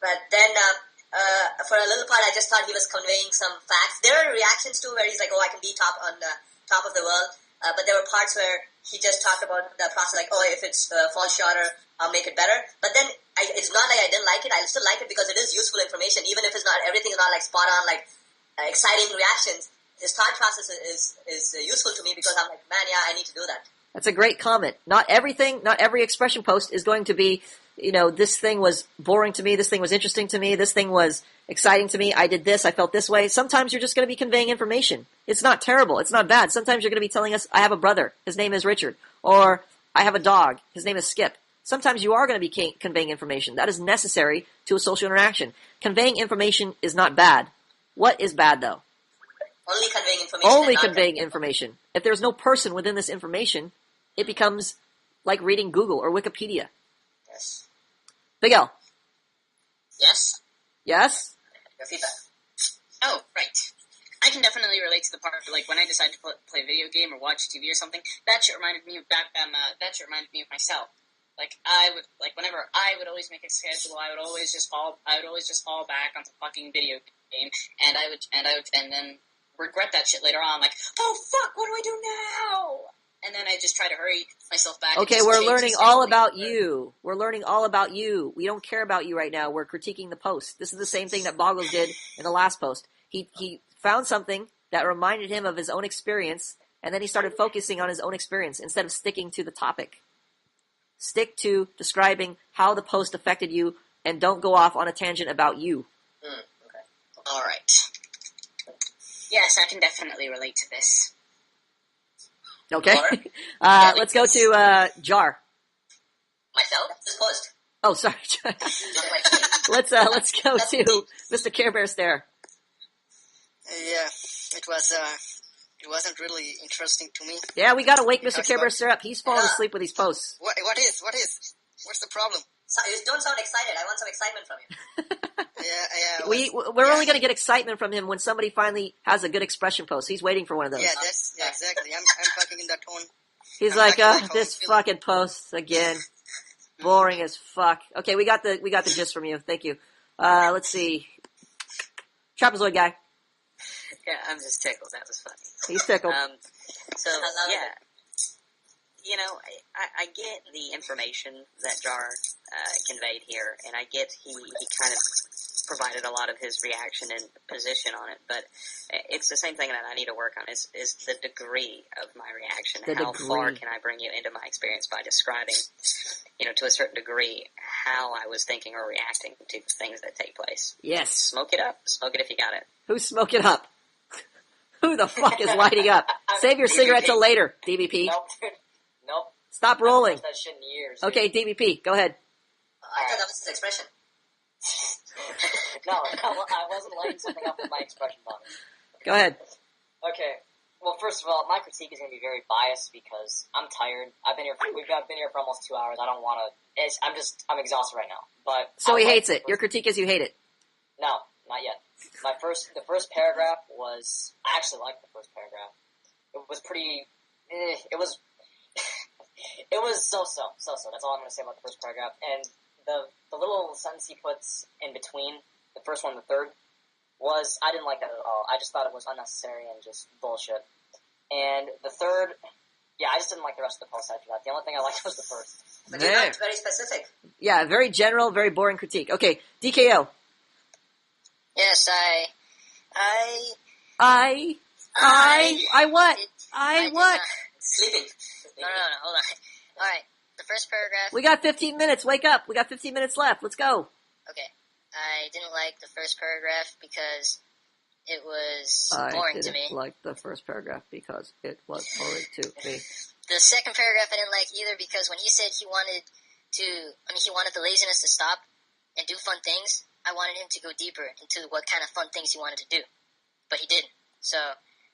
But then, for a little part, I just thought he was conveying some facts. There are reactions too where he's like, oh, I can be top of the world. But there were parts where he just talked about the process, like, oh, if it's falls shorter, I'll make it better. But then, it's not like I didn't like it. I still like it because it is useful information, even if everything is not like spot on, like exciting reactions. His thought process is useful to me because I'm like, man, yeah, I need to do that. That's a great comment. Not every expression post is going to be, this thing was boring to me, this thing was interesting to me, this thing was exciting to me, I did this, I felt this way. Sometimes you're just going to be conveying information. It's not terrible. It's not bad. Sometimes you're going to be telling us, I have a brother, his name is Richard. Or, I have a dog, his name is Skip. Sometimes you are going to be conveying information. That is necessary to a social interaction. Conveying information is not bad. What is bad, though? Only conveying information. Only conveying information. If there's no person within this information, it becomes like reading Google or Wikipedia. Yes. Big L. Yes? Your feedback. Oh, right. I can definitely relate to the part like when I decide to play a video game or watch TV or something. That shit reminded me of myself. Whenever I would always make a schedule, I would always just fall back onto fucking video game, and then regret that shit later on. Like, oh fuck, what do I do now? And then I just try to hurry myself back. Okay, we're learning all about you. We're learning all about you. We don't care about you right now. We're critiquing the post. This is the same thing that Boggles did in the last post. He found something that reminded him of his own experience, and then he started focusing on his own experience instead of sticking to the topic. Stick to describing how the post affected you, and don't go off on a tangent about you. Okay. All right. Yes, I can definitely relate to this. Okay. Let's go to Jar. Myself? This post. Oh, sorry. Let's go to Mr. Care Bear Stare. Yeah, it wasn't really interesting to me. Yeah, we gotta wake Mr. Care Bear Stare up. He's falling asleep with these posts. What's the problem? So, you don't sound excited. I want some excitement from you. We're only gonna get excitement from him when somebody finally has a good expression post. He's waiting for one of those. Yeah, exactly. I'm talking in that tone. He's like, this fucking post again. Boring as fuck. Okay, we got the gist from you. Thank you. Let's see. Trapezoid guy. Yeah, I'm just tickled. That was funny. He's tickled. I get the information that Jar conveyed here, and I get he kind of provided a lot of his reaction and position on it, but it's the same thing that I need to work on is the degree of my reaction. How far can I bring you into my experience by describing, to a certain degree, how I was thinking or reacting to things that take place. Yes. Smoke it up. Smoke it if you got it. Who's smoking up? Who the fuck is lighting up? Save your cigarette till later, DBP. Nope, dude. Nope. Stop rolling. I've watched that shit in years. Dude. Okay, DBP, go ahead. I thought that was his expression. No, I wasn't lighting something up with my expression on it. Go ahead. Okay. Well, first of all, my critique is going to be very biased because I'm tired. I've been here for almost 2 hours. I don't want to. I'm exhausted right now. But So he hates it. Your critique is you hate it. No, not yet. The first paragraph was. I actually liked the first paragraph. It was pretty. It was. It was so. That's all I'm going to say about the first paragraph. And the little sentence he puts in between the first one and the third was, I didn't like that at all. I just thought it was unnecessary and just bullshit. And the third, yeah, I just didn't like the rest of the post after that. The only thing I liked was the first. But you're not very specific. Yeah, very general, very boring critique. Okay, DKO. Yes, I what? I what? Sleeping. No, hold on. Alright, the first paragraph. We got 15 minutes. Wake up. We got 15 minutes left. Let's go. Okay. I didn't like the first paragraph because it was boring to me. I didn't like the first paragraph because it was boring to me. The second paragraph I didn't like either because when he said he wanted the laziness to stop and do fun things, I wanted him to go deeper into what kind of fun things he wanted to do. But he didn't. So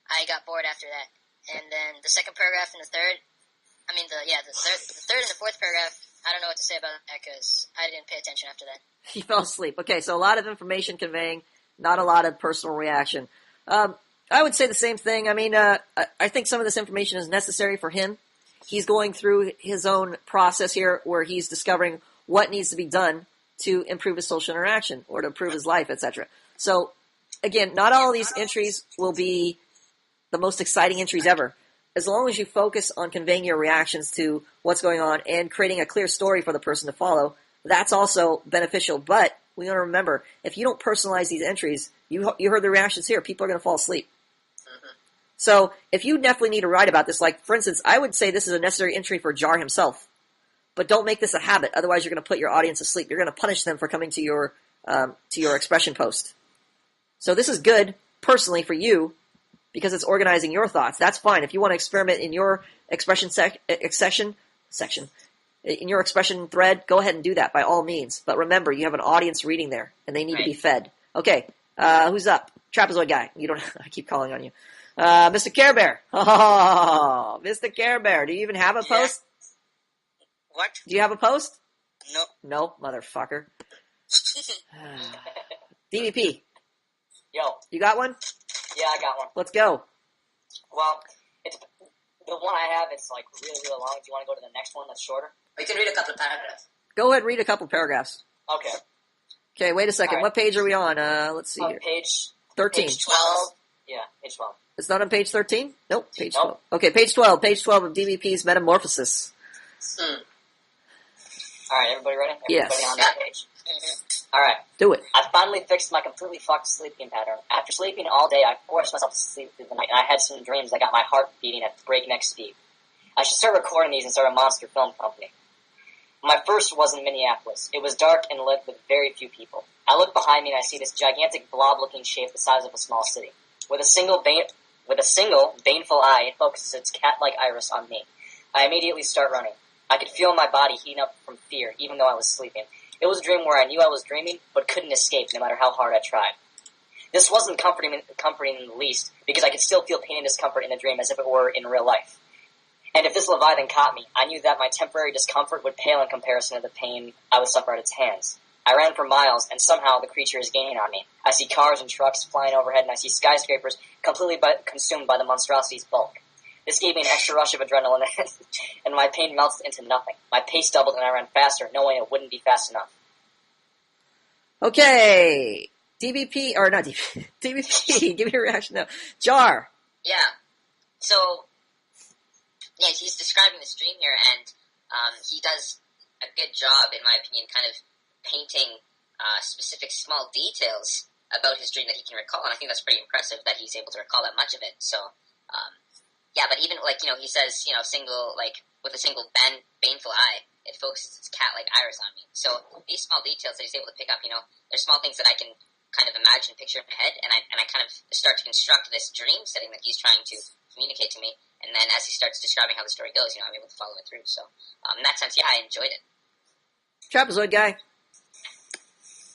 I got bored after that. And then the second paragraph and the third and the fourth paragraph, I don't know what to say about that because I didn't pay attention after that. He fell asleep. Okay, so a lot of information conveying, not a lot of personal reaction. I would say the same thing. I mean, I think some of this information is necessary for him. He's going through his own process here where he's discovering what needs to be done to improve his social interaction or to improve his life, etc. So, again, not all of these entries will be the most exciting entries ever. As long as you focus on conveying your reactions to what's going on and creating a clear story for the person to follow, that's also beneficial. But we got to remember, if you don't personalize these entries, you heard the reactions here, people are going to fall asleep. So if you definitely need to write about this, like, for instance, I would say this is a necessary entry for Jar himself. But don't make this a habit. Otherwise, you're going to put your audience to sleep. You're going to punish them for coming to your expression post. So this is good, personally, for you, because it's organizing your thoughts. That's fine. If you want to experiment in your expression section, in your expression thread, go ahead and do that by all means. But remember, you have an audience reading there, and they need to be fed. Okay, who's up? Trapezoid guy. You don't. I keep calling on you, Mr. Care Bear. Oh, Mr. Care Bear. Do you even have a post? What? Do you have a post? No. No, motherfucker. DVP. Yo. You got one? Yeah, I got one. Let's go. Well, it's the one I have. It's like really, really long. Do you want to go to the next one that's shorter? You can read a couple of paragraphs. Go ahead and read a couple paragraphs. Okay. Okay, wait a second. Right. What page are we on? Let's see here. Page 13. Page 12. Yeah, page 12. It's not on page 13? Nope, page Nope. 12. Okay, page 12. Page 12 of DVP's Metamorphosis. Alright, everybody ready? Yes. Everybody on that page? Alright. Do it. I finally fixed my completely fucked sleeping pattern. After sleeping all day, I forced myself to sleep through the night, and I had some dreams that got my heart beating at breakneck speed. I should start recording these and start a monster film company. My first was in Minneapolis. It was dark and lit with very few people. I look behind me and I see this gigantic blob-looking shape the size of a small city. With a single baneful eye, it focuses its cat-like iris on me. I immediately start running. I could feel my body heating up from fear, even though I was sleeping. It was a dream where I knew I was dreaming, but couldn't escape no matter how hard I tried. This wasn't comforting in the least, because I could still feel pain and discomfort in the dream as if it were in real life. And if this Leviathan caught me, I knew that my temporary discomfort would pale in comparison to the pain I would suffer at its hands. I ran for miles, and somehow the creature is gaining on me. I see cars and trucks flying overhead, and I see skyscrapers completely consumed by the monstrosity's bulk. This gave me an extra rush of adrenaline, and my pain melted into nothing. My pace doubled, and I ran faster, knowing it wouldn't be fast enough. Okay. DVP, or not DVP, DVP, give me your reaction now. Jar. Yeah. So, yeah, he's describing this dream here, and he does a good job, in my opinion, kind of painting specific small details about his dream that he can recall, and I think that's pretty impressive that he's able to recall that much of it. So, yeah, but even, like, he says, with a single baneful eye, it focuses its cat-like iris on me. So these small details that he's able to pick up, they're small things that I can kind of imagine, picture in my head, and I kind of start to construct this dream setting that he's trying to communicate to me. And then as he starts describing how the story goes, I'm able to follow it through. So in that sense, yeah, I enjoyed it. Trapezoid guy.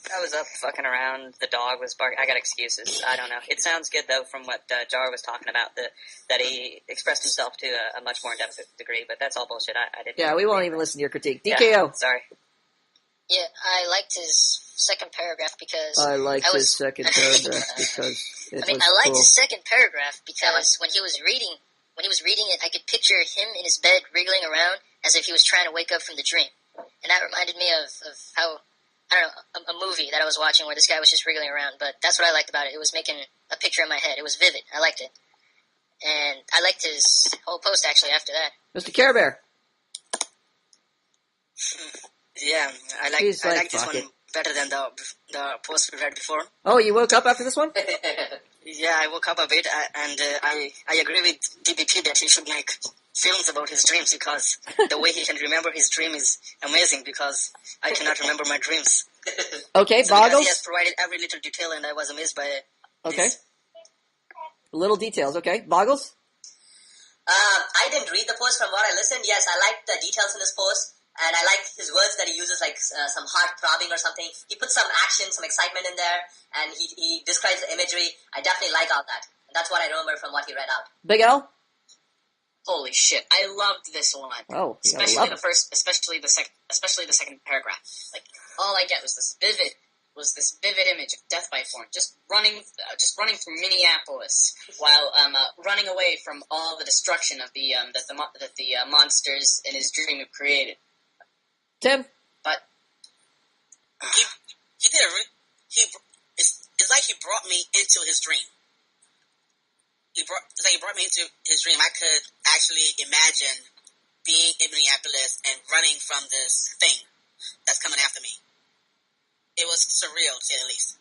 I was up fucking around. The dog was barking. I got excuses. I don't know. It sounds good, though, from what Jar was talking about, that he expressed himself to a much more in-depth degree, but that's all bullshit. I didn't. Yeah, we won't even listen to your critique. DKO. Yeah, sorry. Yeah, I liked his second paragraph because I liked his second paragraph because it was I liked cool. his second paragraph because when he was reading it, I could picture him in his bed wriggling around as if he was trying to wake up from the dream, and that reminded me of how, I don't know, a movie that I was watching where this guy was just wriggling around. But that's what I liked about it. It was making a picture in my head. It was vivid. I liked it, and I liked his whole post actually after that. Mr. Care Bear. Yeah, I like He's like, this fuck one it. better than the post we read before. Oh, you woke up after this one? Yeah, I woke up a bit, and I agree with DBP that he should make films about his dreams, because the way he can remember his dream is amazing, because I cannot remember my dreams. Okay, So because Boggles? he has provided every little detail, and I was amazed by Okay. this. Little details, okay. Boggles? I didn't read the post. From what I listened, yes, I liked the details in this post, and I like his words that he uses, like some heart throbbing or something. He puts some action, some excitement in there, and he describes the imagery. I definitely like all that. And that's what I remember from what he read out. Big L? Holy shit! I loved this one. Oh, you gotta especially love the it. first, especially the second paragraph. Like all I get was this vivid image of death by form, just running through Minneapolis while running away from all the destruction of the that the monsters in his dream have created. Tim? But He did it's like he brought me into his dream. It's like he brought me into his dream. I could actually imagine being in Minneapolis and running from this thing that's coming after me. It was surreal, to say the least.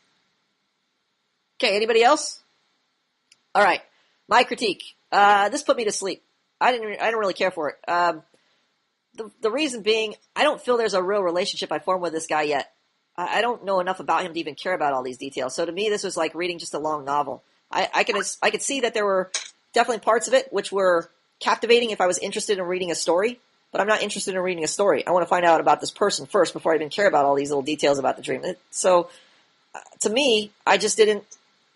Okay, anybody else? All right, my critique. This put me to sleep. I didn't really care for it. The reason being, I don't feel there's a real relationship I formed with this guy yet. I don't know enough about him to even care about all these details. So to me, this was like reading just a long novel. I could see that there were definitely parts of it which were captivating if I was interested in reading a story, but I'm not interested in reading a story. I want to find out about this person first before I even care about all these little details about the dream. So to me, I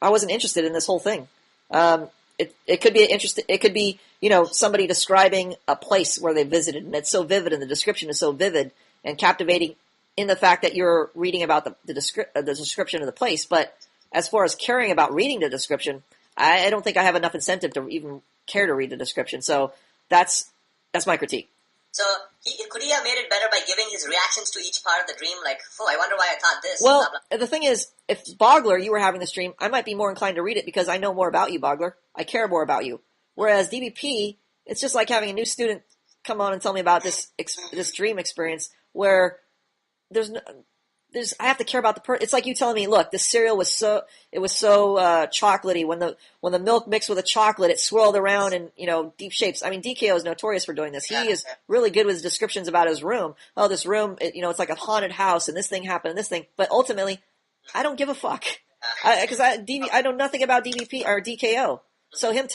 wasn't interested in this whole thing. It could be it could be, somebody describing a place where they visited, and it's so vivid, and the description is so vivid and captivating in the fact that you're reading about the description of the place. But as far as caring about reading the description, I don't think I have enough incentive to even care to read the description. So that's my critique. So could he have made it better by giving his reactions to each part of the dream? Like, I wonder why I thought this. Well, blah, blah. the thing is, if Bogler, you were having this dream, I might be more inclined to read it because I know more about you, Bogler. I care more about you. Whereas DBP, it's just like having a new student come on and tell me about this dream experience where I have to care about the person. It's like you telling me, look, this cereal was so chocolatey. When the milk mixed with the chocolate, it swirled around in, deep shapes. I mean, DKO is notorious for doing this. He is really good with his descriptions about his room. Oh, this room, it's like a haunted house, and this thing happened, and this thing. But ultimately, I don't give a fuck. Because I know nothing about DBP or DKO. So him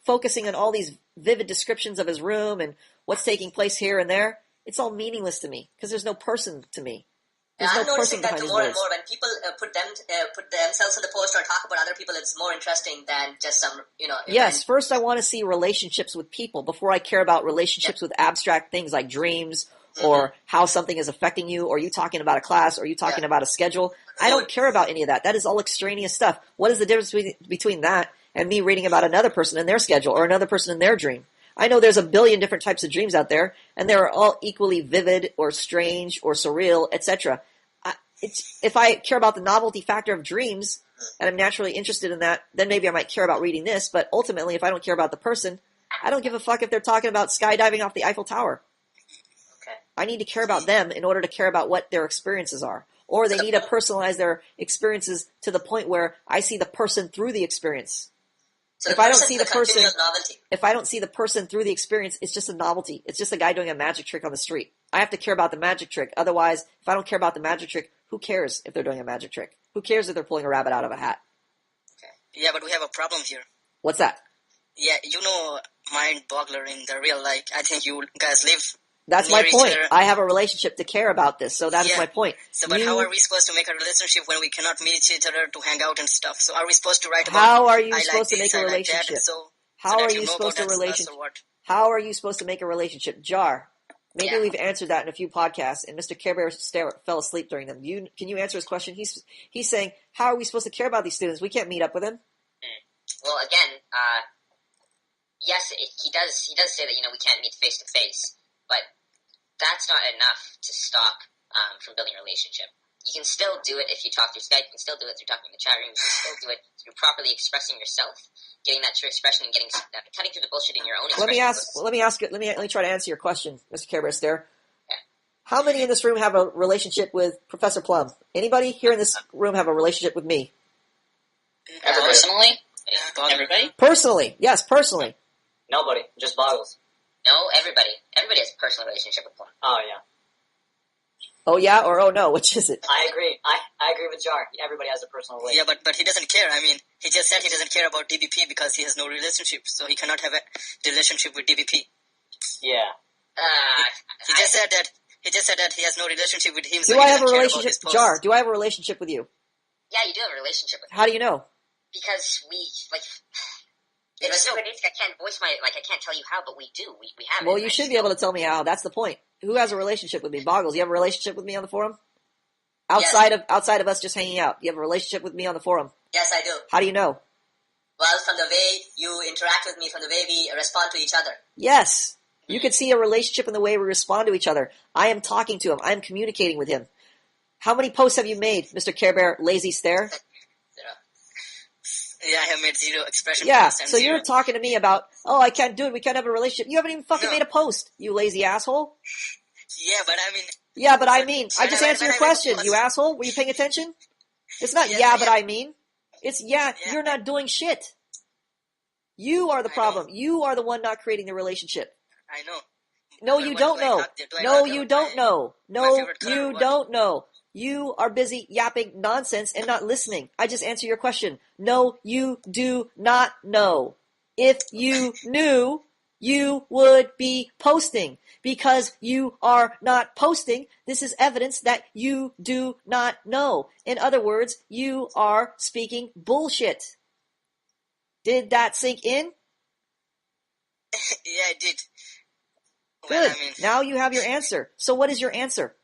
focusing on all these vivid descriptions of his room and what's taking place here and there, it's all meaningless to me because there's no person to me. There's I'm no person noticing that behind his more and words. more. When people put themselves in the post or talk about other people, it's more interesting than just some, Yes, first I want to see relationships with people before I care about relationships with abstract things like dreams or how something is affecting you, or you talking about a class, or you talking about a schedule. I don't care about any of that. That is all extraneous stuff. What is the difference between that and me reading about another person in their schedule or another person in their dream? I know there's a billion different types of dreams out there, and they're all equally vivid or strange or surreal, etc. If I care about the novelty factor of dreams, and I'm naturally interested in that, then maybe I might care about reading this. But ultimately, if I don't care about the person, I don't give a fuck if they're talking about skydiving off the Eiffel Tower. Okay. I need to care about them in order to care about what their experiences are. Or they need to personalize their experiences to the point where I see the person through the experience. So If I don't see the person, novelty. if I don't see the person through the experience, it's just a novelty. It's just a guy doing a magic trick on the street. I have to care about the magic trick. Otherwise, if I don't care about the magic trick, Who cares if they're doing a magic trick? Who cares if they're pulling a rabbit out of a hat? Yeah, but we have a problem here. What's that? Yeah, you know Mind Boggler in the real life. I think you guys live That's near my each point. other. I have a relationship to care about this, so that is Yeah. my point. So, but how are we supposed to make a relationship when we cannot meet each other to hang out and stuff? So are we supposed to write about How are you I supposed like to this, make a I like that, relationship? so How that are you you know supposed to about us relationship? or what? How are you supposed to make a relationship? Jar. Maybe Yeah. we've answered that in a few podcasts, and Mr. Care Bear fell asleep during them. Can you answer his question? He's saying, how are we supposed to care about these students? We can't meet up with them. Well, again, yes, he does say that, we can't meet face to face, but that's not enough to stop from building a relationship. You can still do it if you talk through Skype. You can still do it through talking in the chat room. You can still do it through properly expressing yourself, getting that true expression, and cutting through the bullshit in your own Let expression. me try to answer your question, Mr. Care Bear Stare. How many in this room have a relationship with Professor Plum? Anybody here in this room have a relationship with me? Personally? Everybody? Personally. Yes, personally. Nobody, just Boggles. No, everybody. Everybody has a personal relationship with Plum. Oh yeah, Oh yeah or oh no? Which is it? I agree. I agree with Jar. Everybody has a personal Yeah, relationship. but he doesn't care. I mean, he just said he doesn't care about DBP because he has no relationship, so he cannot have a relationship with DBP. Yeah. He just said that he has no relationship with him. Do so I he have a doesn't care about relationship? his posts. Jar, do I have a relationship with you? Yeah, you do have a relationship with him. How do you know? Because we, there's no, I can't voice I can't tell you how, but we do. We have it. Well, you should be able to tell me how. That's the point. Who has a relationship with me? Boggles, you have a relationship with me on the forum? Outside of us just hanging out. You have a relationship with me on the forum. Yes, I do. How do you know? Well, from the way you interact with me, from the way we respond to each other. Yes. You could see a relationship in the way we respond to each other. I am talking to him. I am communicating with him. How many posts have you made, Mr. Care Bear Lazy Stare? Yeah, I have made 0 expression. Yeah, posts and so 0. you're talking to me about, oh, I can't do it, we can't have a relationship. You haven't even fucking No. made a post, you lazy asshole. Yeah, but I mean. Yeah, but I mean, I just answered your when I question, make a you post- asshole. Were you paying attention? It's not Yes, yeah, but yeah. I mean. It's yeah, you're not doing shit. You are the I problem. know. You are the one not creating the relationship. I know. No, But you what don't do I know. talk- do I No, talk you about don't my- know. my No, favorite color or you what? don't know. You are busy yapping nonsense and not listening. I just answer your question. No, you do not know. If you knew, you would be posting. Because you are not posting, this is evidence that you do not know. In other words, you are speaking bullshit. Did that sink in? Yeah, I did. Good. Well, I mean, Now you have your answer. So what is your answer?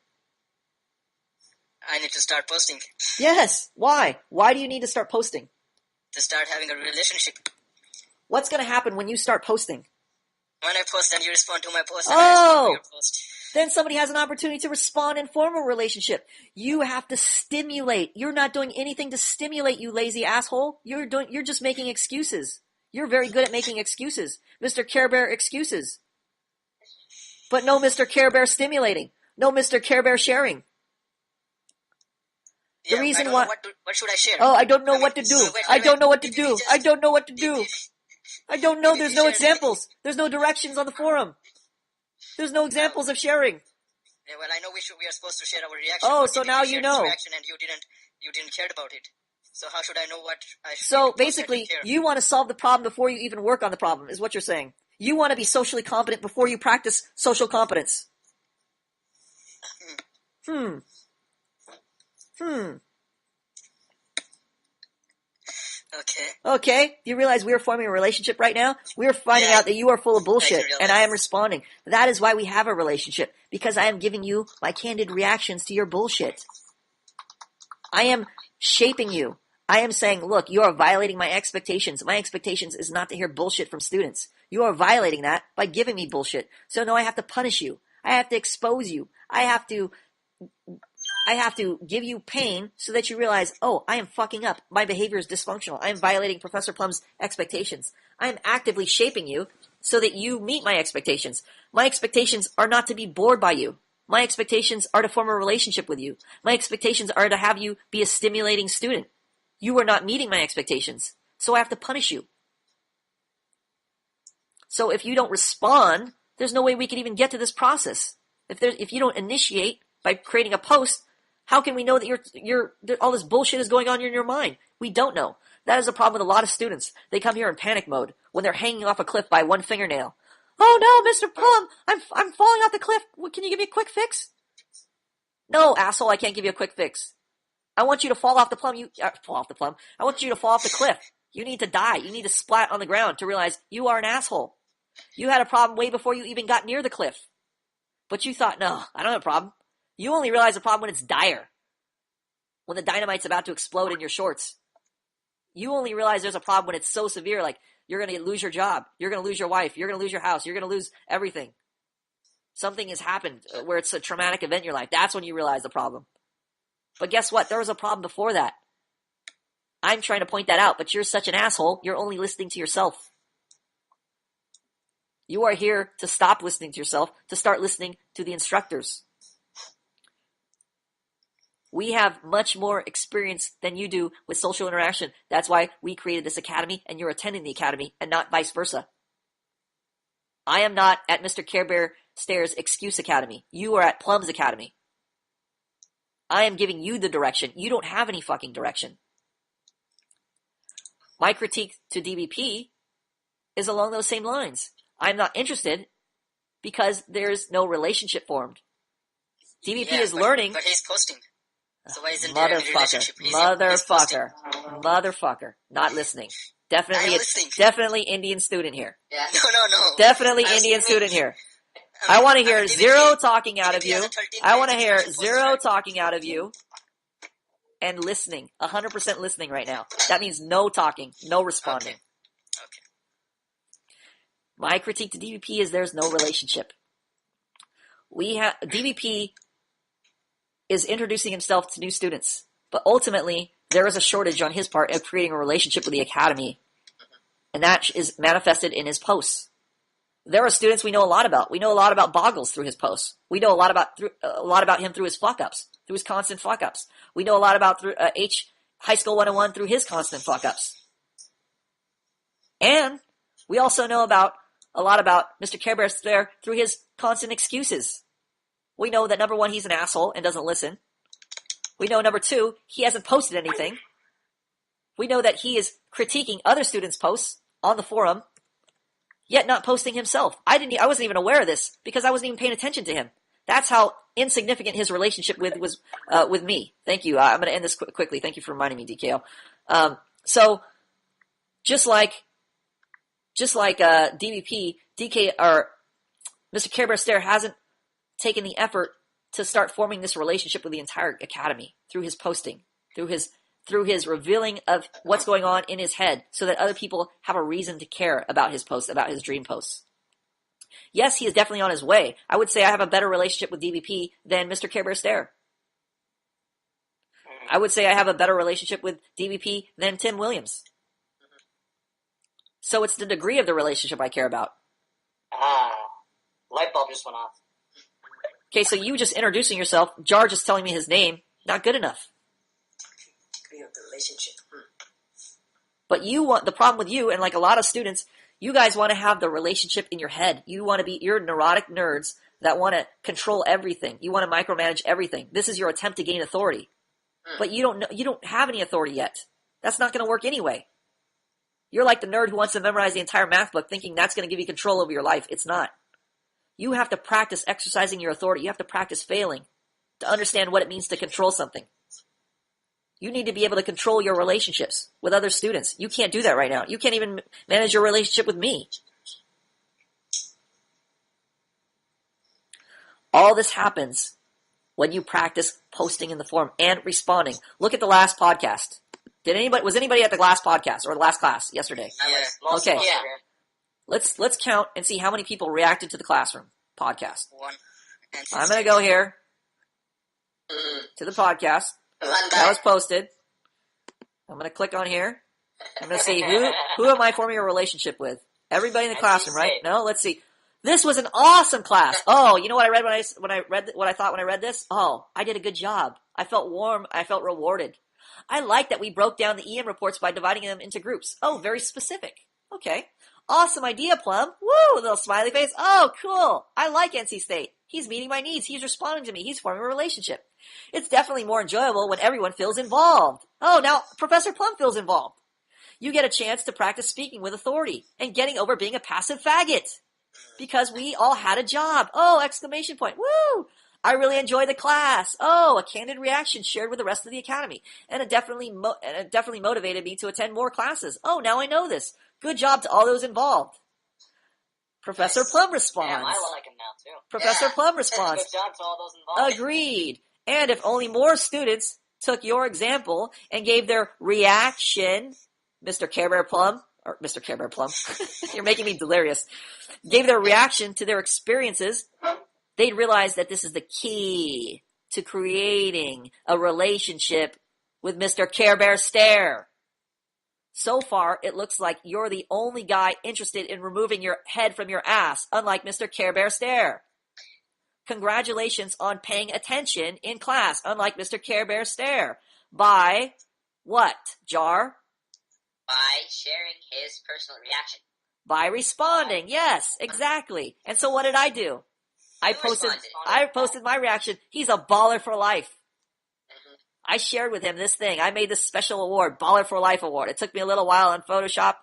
I need to start posting. Yes. Why? Why do you need to start posting? To start having a relationship. What's going to happen when you start posting? When I post and you respond to my post, Oh! and I respond to your post. Then somebody has an opportunity to respond and form a relationship. You have to stimulate. You're not doing anything to stimulate, you lazy asshole. You're just making excuses. You're very good at making excuses. Mr. Care Bear excuses. But no Mr. Care Bear stimulating. No Mr. Care Bear sharing. The Yeah, reason I don't why- know what should I share? Oh, I don't know I mean, what to do. wait, I don't know what to did you do. just- I don't know what to did- do. did- I don't know. did There's you no share- examples. There's no directions on the forum. There's no examples of sharing. Yeah, well, I know we are supposed to share our reaction. Oh, but so DBP now you shared his know. Reaction and you didn't care about it. So how should I know what I should So post that basically, you care? you want to solve the problem before you even work on the problem, is what you're saying. You want to be socially competent before you practice social competence. Hmm. Okay. Okay. You realize we are forming a relationship right now? We are finding Yeah, out that you are full of I bullshit, realize. and I am responding. That is why we have a relationship, because I am giving you my candid reactions to your bullshit. I am shaping you. I am saying, look, you are violating my expectations. My expectations is not to hear bullshit from students. You are violating that by giving me bullshit. So now I have to punish you. I have to expose you. I have to give you pain so that you realize, oh, I am fucking up. My behavior is dysfunctional. I am violating Professor Plum's expectations. I am actively shaping you so that you meet my expectations. My expectations are not to be bored by you. My expectations are to form a relationship with you. My expectations are to have you be a stimulating student. You are not meeting my expectations, so I have to punish you. So if you don't respond, there's no way we can even get to this process. If you don't initiate by creating a post, How can we know that all this bullshit is going on in your mind? We don't know. That is a problem with a lot of students. They come here in panic mode when they're hanging off a cliff by one fingernail. Oh no, Mr. Plum, I'm falling off the cliff. Can you give me a quick fix? No, asshole, I can't give you a quick fix. I want you to fall off the plum. I want you to fall off the cliff. You need to die. You need to splat on the ground to realize you are an asshole. You had a problem way before you even got near the cliff. But you thought, no, I don't have a problem. You only realize the problem when it's dire. When the dynamite's about to explode in your shorts. You only realize there's a problem when it's so severe, like you're going to lose your job. You're going to lose your wife. You're going to lose your house. You're going to lose everything. Something has happened where it's a traumatic event in your life. That's when you realize the problem. But guess what? There was a problem before that. I'm trying to point that out, but you're such an asshole, you're only listening to yourself. You are here to stop listening to yourself, to start listening to the instructors. We have much more experience than you do with social interaction. That's why we created this academy, and you're attending the academy, and not vice versa. I am not at Mr. Care Bear Stairs' Excuse Academy. You are at Plum's Academy. I am giving you the direction. You don't have any fucking direction. My critique to DBP is along those same lines. I'm not interested because there's no relationship formed. DBP is learning. But he's posting. So why isn't there any relationship? Motherfucker. Not listening. Definitely Indian student here. Yeah. No. Definitely Indian student here. I want to hear zero talking out of you. I want to hear zero talking out of you. And listening. 100% listening right now. That means no talking, no responding. Okay. My critique to DBP is there's no relationship. DBP is introducing himself to new students, but ultimately there is a shortage on his part of creating a relationship with the academy, and that is manifested in his posts. There are students we know a lot about. We know a lot about Boggles through his posts. We know a lot about him through his fuck-ups, through his constant fuck-ups. We know a lot about through High School 101 through his constant fuck-ups. And we also know a lot about Mr. Care Bear there through his constant excuses. We know that number one, he's an asshole and doesn't listen. We know number two, he hasn't posted anything. We know that he is critiquing other students' posts on the forum, yet not posting himself. I wasn't even aware of this because I wasn't even paying attention to him. That's how insignificant his relationship was with me. Thank you. I'm going to end this quickly. Thank you for reminding me, DKO. So just like DBP, or Mr. Care Bear Stare hasn't taken the effort to start forming this relationship with the entire academy through his posting, through his revealing of what's going on in his head, so that other people have a reason to care about his posts, about his dream posts. Yes, he is definitely on his way. I would say I have a better relationship with DBP than Mr. Care Bear Stare. I would say I have a better relationship with DBP than Tim Williams. So it's the degree of the relationship I care about. Light bulb just went off. Okay, so you just introducing yourself, Jar just telling me his name, not good enough. Degree of the relationship. But the problem with you, and like a lot of students, you guys want to have the relationship in your head. You're neurotic nerds that want to control everything. You want to micromanage everything. This is your attempt to gain authority. But you don't have any authority yet. That's not going to work anyway. You're like the nerd who wants to memorize the entire math book thinking that's going to give you control over your life. It's not. You have to practice exercising your authority. You have to practice failing to understand what it means to control something. You need to be able to control your relationships with other students. You can't do that right now. You can't even manage your relationship with me. All this happens when you practice posting in the forum and responding. Look at the last podcast. Was anybody at the last podcast or the last class yesterday? Yeah. Okay. Yeah. Let's count and see how many people reacted to the classroom podcast. One. I'm going to go here to the podcast. That was posted. I'm going to click on here. I'm going to see who am I forming a relationship with? Everybody in the classroom, right? No, let's see. This was an awesome class. Oh, you know what I read when I thought when I read this? Oh, I did a good job. I felt warm. I felt rewarded. I like that we broke down the EM reports by dividing them into groups. Oh, very specific. Okay. Awesome idea, Plum. Woo, little smiley face. Oh, cool. I like NC State. He's meeting my needs. He's responding to me. He's forming a relationship. It's definitely more enjoyable when everyone feels involved. Oh, now Professor Plum feels involved. You get a chance to practice speaking with authority and getting over being a passive faggot. Because we all had a job. Oh, exclamation point. Woo! I really enjoyed the class. Oh, a candid reaction shared with the rest of the academy. And it definitely motivated me to attend more classes. Oh, now I know this. Good job to all those involved. Professor Plum responds. Damn, I like him now too. Professor Plum responds. Good job to all those involved. Agreed. And if only more students took your example and gave their reaction, Mr. Care Bear Plum, or Mr. Care Bear Plum, you're making me delirious, gave their reaction to their experiences, they'd realize that this is the key to creating a relationship with Mr. Care Bear Stare. So far, it looks like you're the only guy interested in removing your head from your ass, unlike Mr. Care Bear Stare. Congratulations on paying attention in class, unlike Mr. Care Bear Stare. By what, Jar? By sharing his personal reaction. By responding, yes, exactly. And so what did I do? I posted my reaction. He's a baller for life. I shared with him this thing. I made this special award, Baller for Life award. It took me a little while on Photoshop,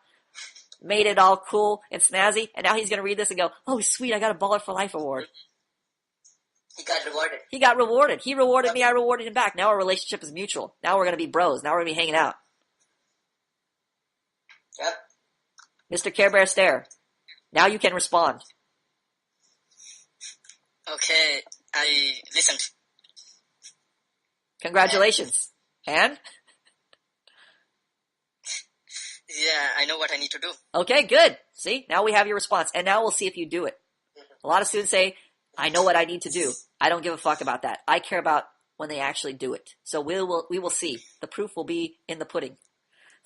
made it all cool and snazzy, and now he's going to read this and go, oh, sweet, I got a Baller for Life award. He got rewarded. He got rewarded. He rewarded me, I rewarded him back. Now our relationship is mutual. Now we're going to be bros. Now we're going to be hanging out. Yep. Mr. Care Bear Stare, now you can respond. Okay, I listened. Congratulations. And? Yeah, I know what I need to do. Okay, good. See, now we have your response. And now we'll see if you do it. A lot of students say, I know what I need to do. I don't give a fuck about that. I care about when they actually do it. So we will see. The proof will be in the pudding.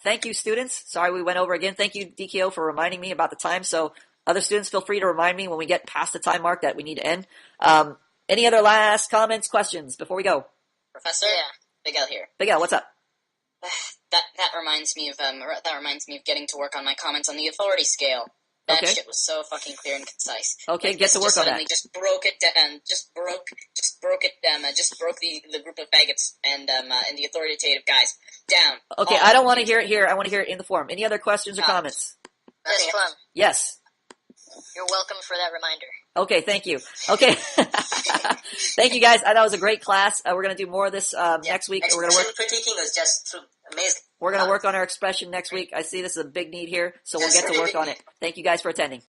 Thank you, students. Sorry we went over again. Thank you, DKO, for reminding me about the time. So other students, feel free to remind me when we get past the time mark that we need to end. Any other last comments, questions before we go? Professor? Yeah. Big L here. Big Al, what's up? That reminds me of getting to work on my comments on the authority scale. That Okay. shit was so fucking clear and concise. Okay, Like, get to work on that. Just broke it down. Just broke the group of faggots and the authoritative guys down. Okay, All I don't want to these- hear it here. I want to hear it in the forum. Any other questions or comments? Yes, Plum. Yes. You're welcome for that reminder. Okay, thank you. Okay. Thank you, guys. That was a great class. We're going to do more of this next week. We're going to work. Critiquing was just amazing. We're going to work on our expression next week. I see this is a big need here, so we'll get to work on it. Thank you guys for attending.